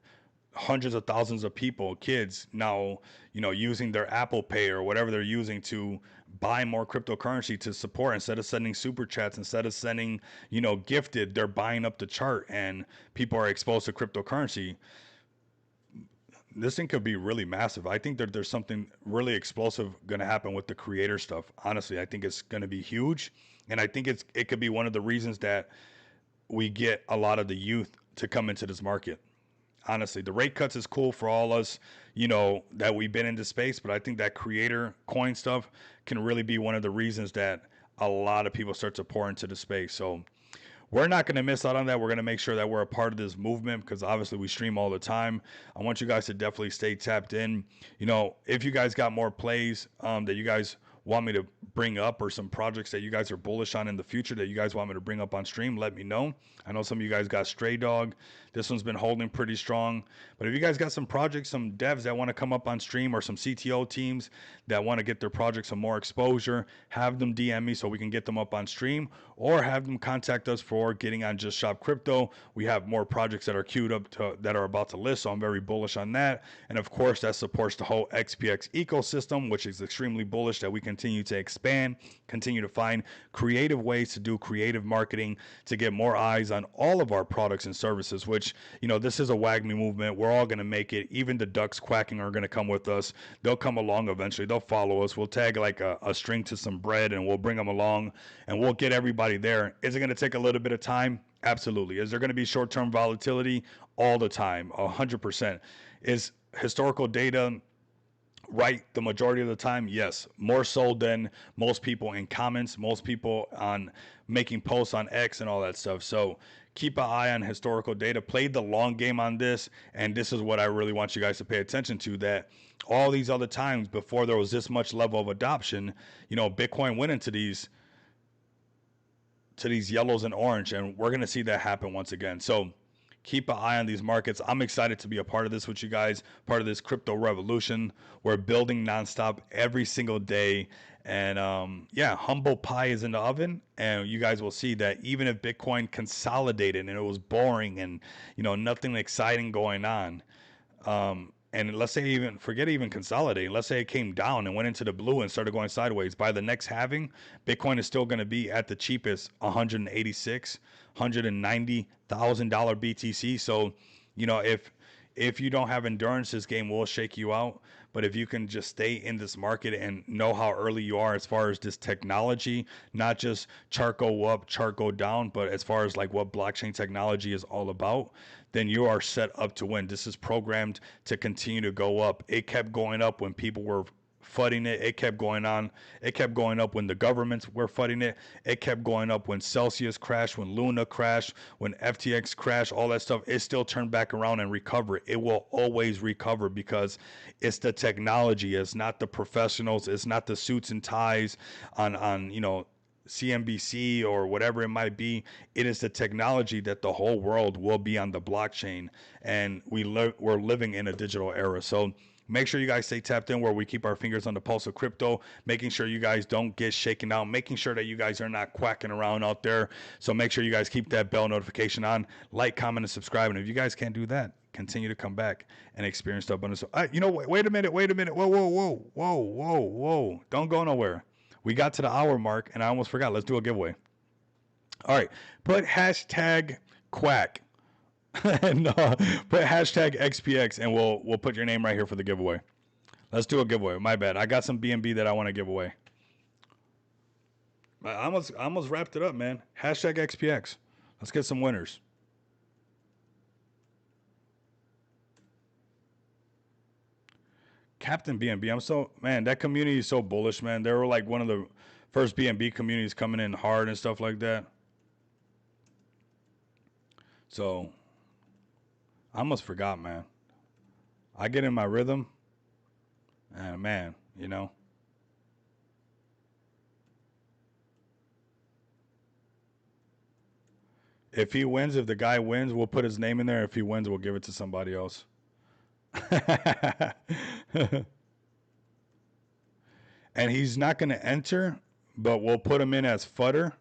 hundreds of thousands of people, kids now, using their Apple Pay or whatever they're using to buy more cryptocurrency to support. Instead of sending super chats, instead of sending, gifted, they're buying up the chart, and people are exposed to cryptocurrency. This thing could be really massive. I think that there's something really explosive going to happen with the creator stuff. Honestly, I think it's going to be huge, and I think it could be one of the reasons that we get a lot of the youth to come into this market. Honestly, the rate cuts is cool for all us, that we've been into space, but I think that creator coin stuff can really be one of the reasons that a lot of people start to pour into the space. So we're not going to miss out on that. We're going to make sure that we're a part of this movement, because obviously we stream all the time. I want you guys to definitely stay tapped in. If you guys got more plays that you guys want me to bring up, or some projects that you guys are bullish on in the future that you guys want me to bring up on stream, let me know. I know some of you guys got Stray Dog. This one's been holding pretty strong. But if you guys got some projects, some devs that want to come up on stream, or some CTO teams that want to get their projects some more exposure, have them DM me so we can get them up on stream, or have them contact us for getting on Just Shop Crypto. We have more projects that are queued up that are about to list, so I'm very bullish on that. And of course, that supports the whole XPX ecosystem, which is extremely bullish that we continue to expand, continue to find creative ways to do creative marketing to get more eyes on all of our products and services, which, this is a WAGMI movement. We're all going to make it. Even the ducks quacking are going to come with us. They'll come along eventually. They'll follow us. We'll tag like a string to some bread, and we'll bring them along, and we'll get everybody there. Is it going to take a little bit of time? Absolutely. Is there going to be short-term volatility? All the time, 100%. Is historical data right the majority of the time? Yes, more so than most people in comments, most people on making posts on X and all that stuff. So keep an eye on historical data, play the long game on this. And this is what I really want you guys to pay attention to, that all these other times before there was this much level of adoption, Bitcoin went into these yellows and orange, and we're going to see that happen once again. So keep an eye on these markets. I'm excited to be a part of this with you guys, part of this crypto revolution. We're building nonstop every single day. And humble pie is in the oven. And you guys will see that even if Bitcoin consolidated and it was boring and, nothing exciting going on, and let's say forget even consolidating, let's say it came down and went into the blue and started going sideways, by the next halving, Bitcoin is still going to be at the cheapest $190,000 BTC. So, if you don't have endurance, this game will shake you out. But if you can just stay in this market and know how early you are as far as this technology, not just chart go up, chart go down, but as far as like what blockchain technology is all about, then you are set up to win. This is programmed to continue to go up. It kept going up when people were fudding it. It kept going on. It kept going up when the governments were fudding it. It kept going up when Celsius crashed, when Luna crashed, when FTX crashed, all that stuff. It still turned back around and recovered. It will always recover because it's the technology. It's not the professionals. It's not the suits and ties on CNBC or whatever it might be. It is the technology that the whole world will be on the blockchain, and we're living in a digital era. So make sure you guys stay tapped in, where we keep our fingers on the pulse of crypto, making sure you guys don't get shaken out, making sure that you guys are not quacking around out there. So make sure you guys keep that bell notification on, like, comment, and subscribe. And if you guys can't do that, continue to come back and experience the abundance. Wait a minute. Whoa. Don't go nowhere. We got to the hour mark, and I almost forgot. Let's do a giveaway. All right. Put hashtag quack. No, put hashtag XPX, and we'll put your name right here for the giveaway. Let's do a giveaway. My bad. I got some BNB that I want to give away. I almost wrapped it up, man. Hashtag XPX. Let's get some winners. Captain BNB. That community is so bullish, man. They were like one of the first BNB communities coming in hard and stuff like that. So I almost forgot, man. I get in my rhythm, and man, if the guy wins, we'll put his name in there. If he wins, we'll give it to somebody else. and he's not going to enter, but we'll put him in as fodder,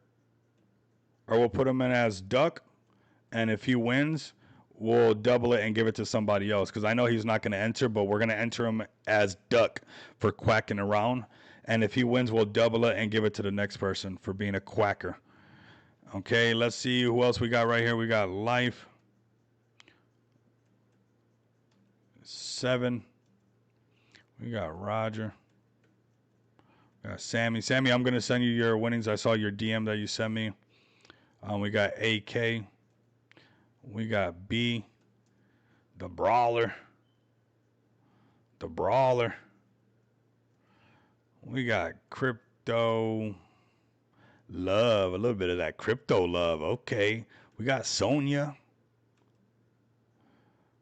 or we'll put him in as duck, and if he wins, we'll double it and give it to somebody else. Because I know he's not going to enter, but we're going to enter him as duck for quacking around. And if he wins, we'll double it and give it to the next person for being a quacker. Okay, let's see who else we got right here. We got Life. 7. We got Roger. We got Sammy. Sammy, I'm going to send you your winnings. I saw your DM that you sent me. We got AK. We got B. The Brawler. The Brawler. We got Crypto Love. A little bit of that Crypto Love. Okay. We got Sonia.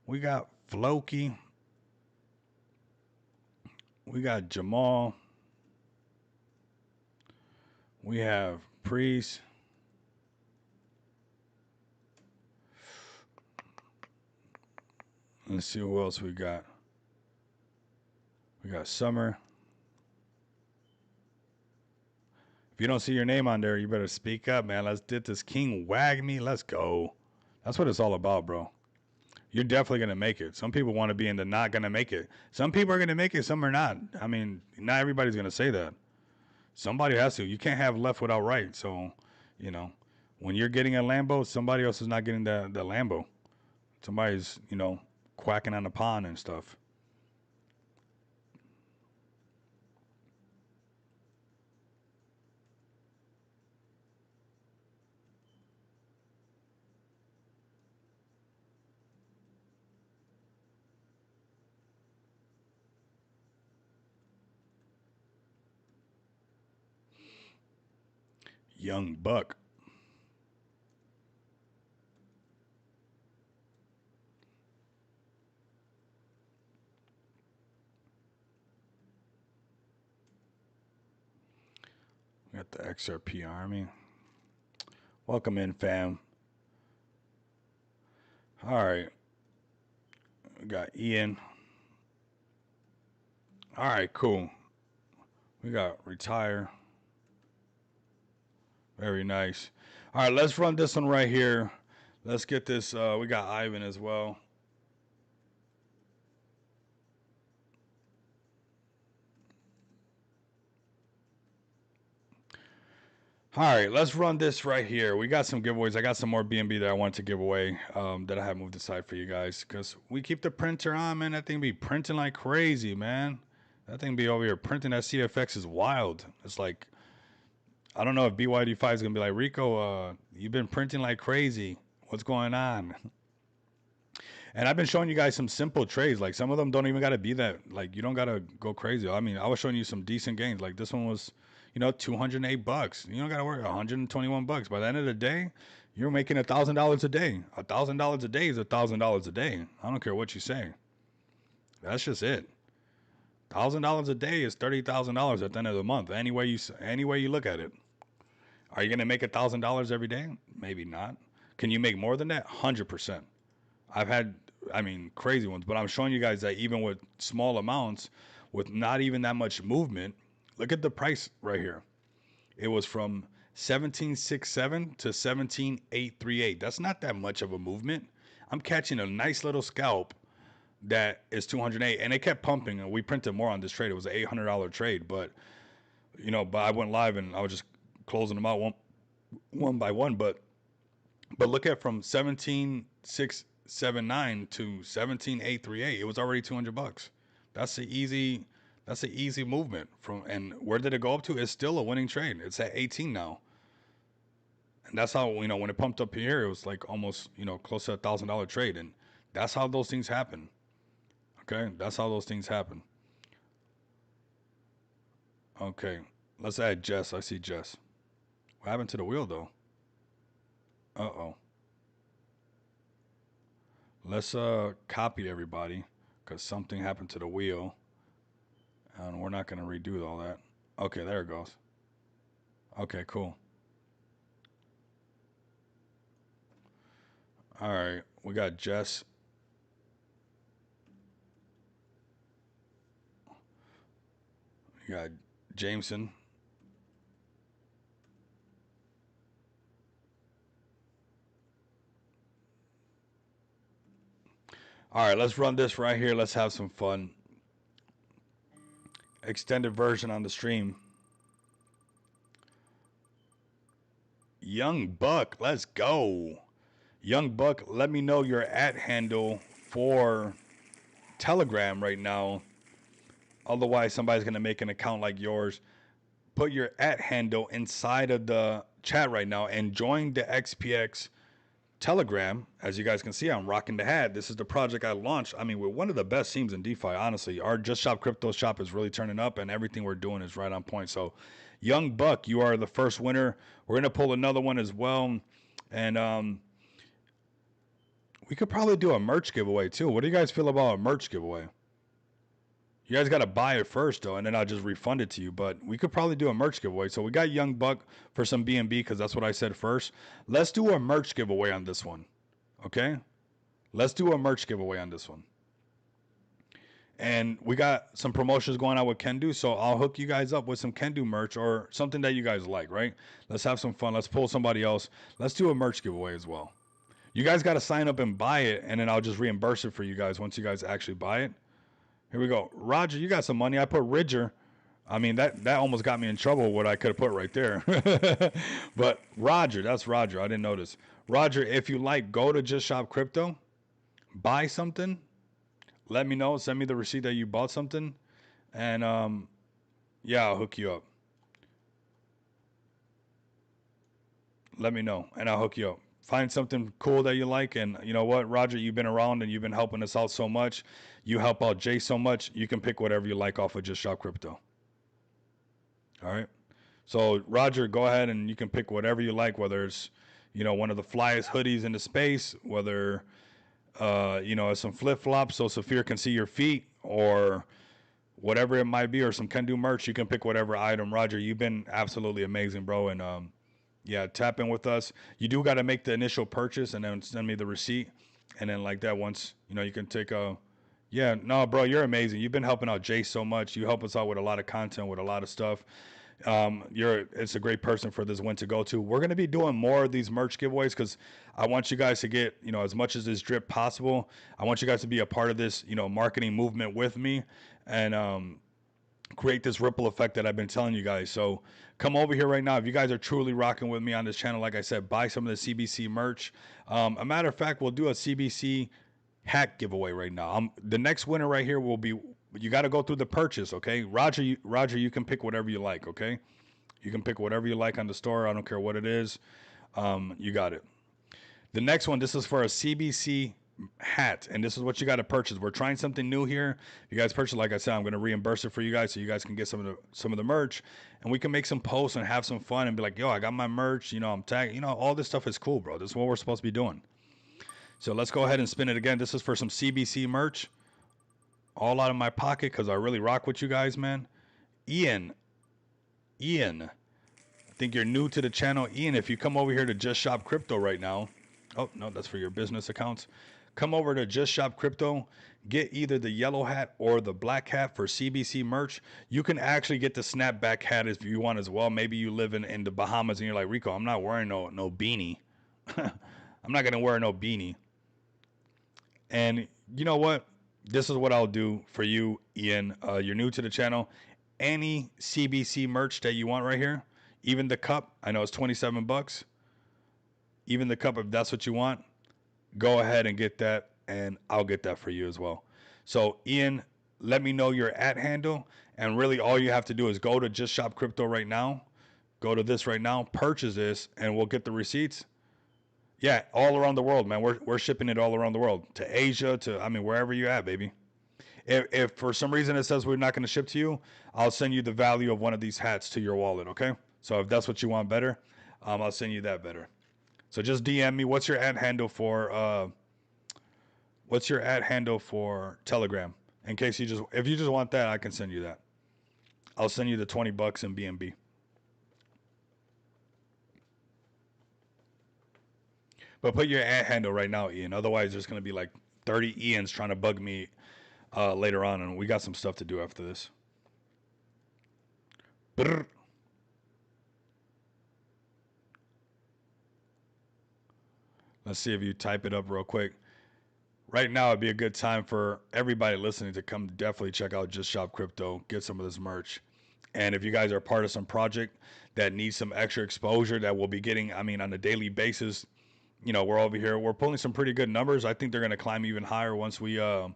We got Floki. We got Jamal. We have Priest. Let's see who else we got. We got Summer. If you don't see your name on there, you better speak up, man. Let's get this King Wag Me. Let's go. That's what it's all about, bro. You're definitely going to make it. Some people want to be in the not going to make it. Some people are going to make it, some are not. I mean, not everybody's going to say that. Somebody has to. You can't have left without right. So, you know, when you're getting a Lambo, somebody else is not getting the Lambo. Somebody's, you know, quacking on the pond and stuff. Young Buck. We got the XRP Army. Welcome in, fam. All right. We got Ian. All right, cool. We got Retire. Very nice. All right, let's run this one right here. Let's get this. We got Ivan as well. All right, let's run this right here. We got some giveaways. I got some more BNB that I want to give away that I have moved aside for you guys because we keep the printer on, man. That thing be printing like crazy, man. That thing be over here printing. That CFX is wild. It's like, I don't know if BYD5 is going to be like, Rico, you've been printing like crazy. What's going on? And I've been showing you guys some simple trades. Like some of them don't even got to be that. Like you don't got to go crazy. I mean, I was showing you some decent gains. Like this one was, you know, $208. You don't got to worry, $121. By the end of the day, you're making $1,000 a day. $1,000 a day is $1,000 a day. I don't care what you say. That's just it. $1,000 a day is $30,000 at the end of the month. Any way you look at it. Are you gonna make $1,000 every day? Maybe not. Can you make more than that? 100%. I've had, I mean, crazy ones, but I'm showing you guys that even with small amounts, with not even that much movement, look at the price right here. It was from 1767 to 17838. That's not that much of a movement. I'm catching a nice little scalp that is 208, and it kept pumping, and we printed more on this trade. It was an $800 trade, but you know, but I went live and I was just closing them out one by one. But look at from 17,679 to 17,838. It was already $200. That's an easy movement from. And where did it go up to? It's still a winning trade. It's at 18 now. And that's how, you know, when it pumped up here, it was like almost, you know, close to $1,000 trade. And that's how those things happen. Okay, that's how those things happen. Okay, let's add Jess. I see Jess. What happened to the wheel though? Uh-oh. Let's copy everybody because something happened to the wheel. And we're not going to redo all that. Okay, there it goes. Okay, cool. All right, we got Jess. We got Jameson. All right, let's run this right here. Let's have some fun. Extended version on the stream. Young Buck, let's go. Young Buck, let me know your handle for Telegram right now. Otherwise, somebody's going to make an account like yours. Put your handle inside of the chat right now and join the XPX Telegram. As you guys can see, I'm rocking the hat. This is the project I launched. I mean, we're one of the best teams in DeFi, honestly. Our Just Shop Crypto shop is really turning up, and everything we're doing is right on point. So, Young Buck, you are the first winner. We're going to pull another one as well. And we could probably do a merch giveaway, too. What do you guys feel about a merch giveaway? You guys got to buy it first, though, and then I'll just refund it to you. But we could probably do a merch giveaway. So we got Young Buck for some BNB because that's what I said first. Let's do a merch giveaway on this one, okay? Let's do a merch giveaway on this one. And we got some promotions going on with Kendu, so I'll hook you guys up with some Kendu merch or something that you guys like, right? Let's have some fun. Let's pull somebody else. Let's do a merch giveaway as well. You guys got to sign up and buy it, and then I'll just reimburse it for you guys once you guys actually buy it. Here we go. Roger, you got some money. I put Ridger. I mean, that almost got me in trouble what I could have put right there. But Roger, that's Roger. I didn't notice. Roger, if you like, go to Just Shop Crypto. Buy something. Let me know. Send me the receipt that you bought something. And, yeah, I'll hook you up. Let me know, and I'll hook you up. Find something cool that you like. And you know what, Roger, you've been around and you've been helping us out so much. You help out Jay so much. You can pick whatever you like off of Just Shop Crypto. All right. So Roger, go ahead and you can pick whatever you like, whether it's, you know, one of the flyest hoodies in the space, whether, you know, some flip flops so Saphir can see your feet, or whatever it might be, or some Kendu merch. You can pick whatever item. Roger, you've been absolutely amazing, bro. And, yeah, tap in with us. You do got to make the initial purchase and then send me the receipt. And then like that, once, you know, you can take a, yeah, no, bro, you're amazing. You've been helping out Jay so much. You help us out with a lot of content, with a lot of stuff. It's a great person for this win to go to. We're going to be doing more of these merch giveaways because I want you guys to get, you know, as much as this drip possible. I want you guys to be a part of this, you know, marketing movement with me and, create this ripple effect that I've been telling you guys. So come over here right now. If you guys are truly rocking with me on this channel, like I said, buy some of the CBC merch. A matter of fact, we'll do a CBC hack giveaway right now. The next winner right here will be, you got to go through the purchase, okay? Roger, you can pick whatever you like, okay? You can pick whatever you like on the store. I don't care what it is. You got it. The next one, this is for a CBC hat, and this is what you got to purchase. We're trying something new here. You guys purchase, like I said, I'm going to reimburse it for you guys so you guys can get some of the merch, and we can make some posts and have some fun and be like, yo, I got my merch, you know, I'm tagging, you know, all this stuff is cool, bro. This is what we're supposed to be doing. So let's go ahead and spin it again. This is for some CBC merch, all out of my pocket because I really rock with you guys, man. Ian, I think you're new to the channel. Ian, if you come over here to Just Shop Crypto right now, oh no, that's for your business accounts. Come over to Just Shop Crypto, get either the yellow hat or the black hat for CBC merch. You can actually get the snapback hat if you want as well. Maybe you live in the Bahamas and you're like, Rico, I'm not wearing no beanie. I'm not going to wear no beanie. And you know what? This is what I'll do for you, Ian. You're new to the channel. Any CBC merch that you want right here, even the cup, I know it's 27 bucks. Even the cup, if that's what you want, go ahead and get that, and I'll get that for you as well. So, Ian, let me know your handle, and really all you have to do is go to Just Shop Crypto right now. Go to this right now, purchase this, and we'll get the receipts. Yeah, all around the world, man. We're shipping it all around the world, to Asia, to, I mean, wherever you at, baby. If for some reason it says we're not going to ship to you, I'll send you the value of one of these hats to your wallet, okay? So if that's what you want better, I'll send you that better. So just DM me. What's your handle for Telegram? In case if you just want that, I can send you that. I'll send you the 20 bucks in BNB. But put your handle right now, Ian. Otherwise, there's going to be like 30 Ians trying to bug me later on, and we got some stuff to do after this. Brr. Let's see if you type it up real quick. Right now, it'd be a good time for everybody listening to come definitely check out Just Shop Crypto, get some of this merch. And if you guys are part of some project that needs some extra exposure that we'll be getting, I mean, on a daily basis, you know, we're over here, we're pulling some pretty good numbers. I think they're going to climb even higher once we, you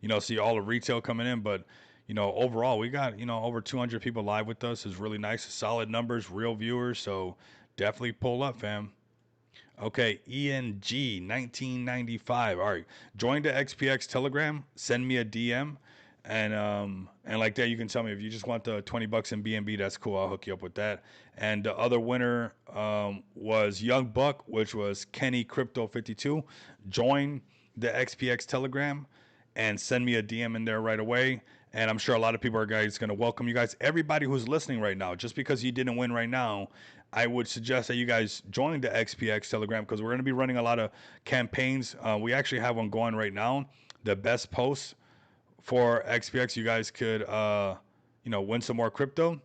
know, see all the retail coming in. But, you know, overall, we got, you know, over 200 people live with us. Is really nice. Solid numbers, real viewers. So definitely pull up, fam. Okay, ENG 1995. All right, join the XPX Telegram. Send me a DM, and like that, you can tell me if you just want the $20 in BNB. That's cool. I'll hook you up with that. And the other winner was Young Buck, which was Kenny Crypto 52. Join the XPX Telegram and send me a DM in there right away. And I'm sure a lot of people are guys going to welcome you guys. Everybody who's listening right now, just because you didn't win right now, I would suggest that you guys join the XPX Telegram because we're going to be running a lot of campaigns. We actually have one going right now. The best posts for XPX, you guys could, you know, win some more crypto,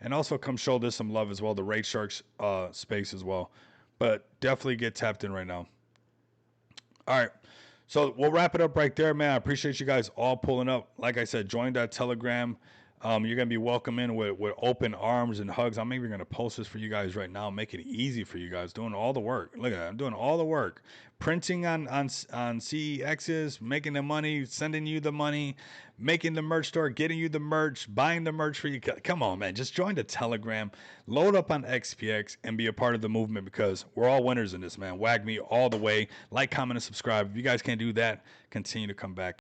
and also come show this some love as well. The Raid Sharks space as well, but definitely get tapped in right now. All right. So we'll wrap it up right there, man. I appreciate you guys all pulling up. Like I said, join that Telegram. You're going to be welcomed in with open arms and hugs. I'm even going to post this for you guys right now, make it easy for you guys, doing all the work. Look at that. I'm doing all the work. Printing on CEXs, making the money, sending you the money, making the merch store, getting you the merch, buying the merch for you. Come on, man. Just join the Telegram, load up on XPX, and be a part of the movement because we're all winners in this, man. WAGMI all the way. Like, comment, and subscribe. If you guys can't do that, continue to come back.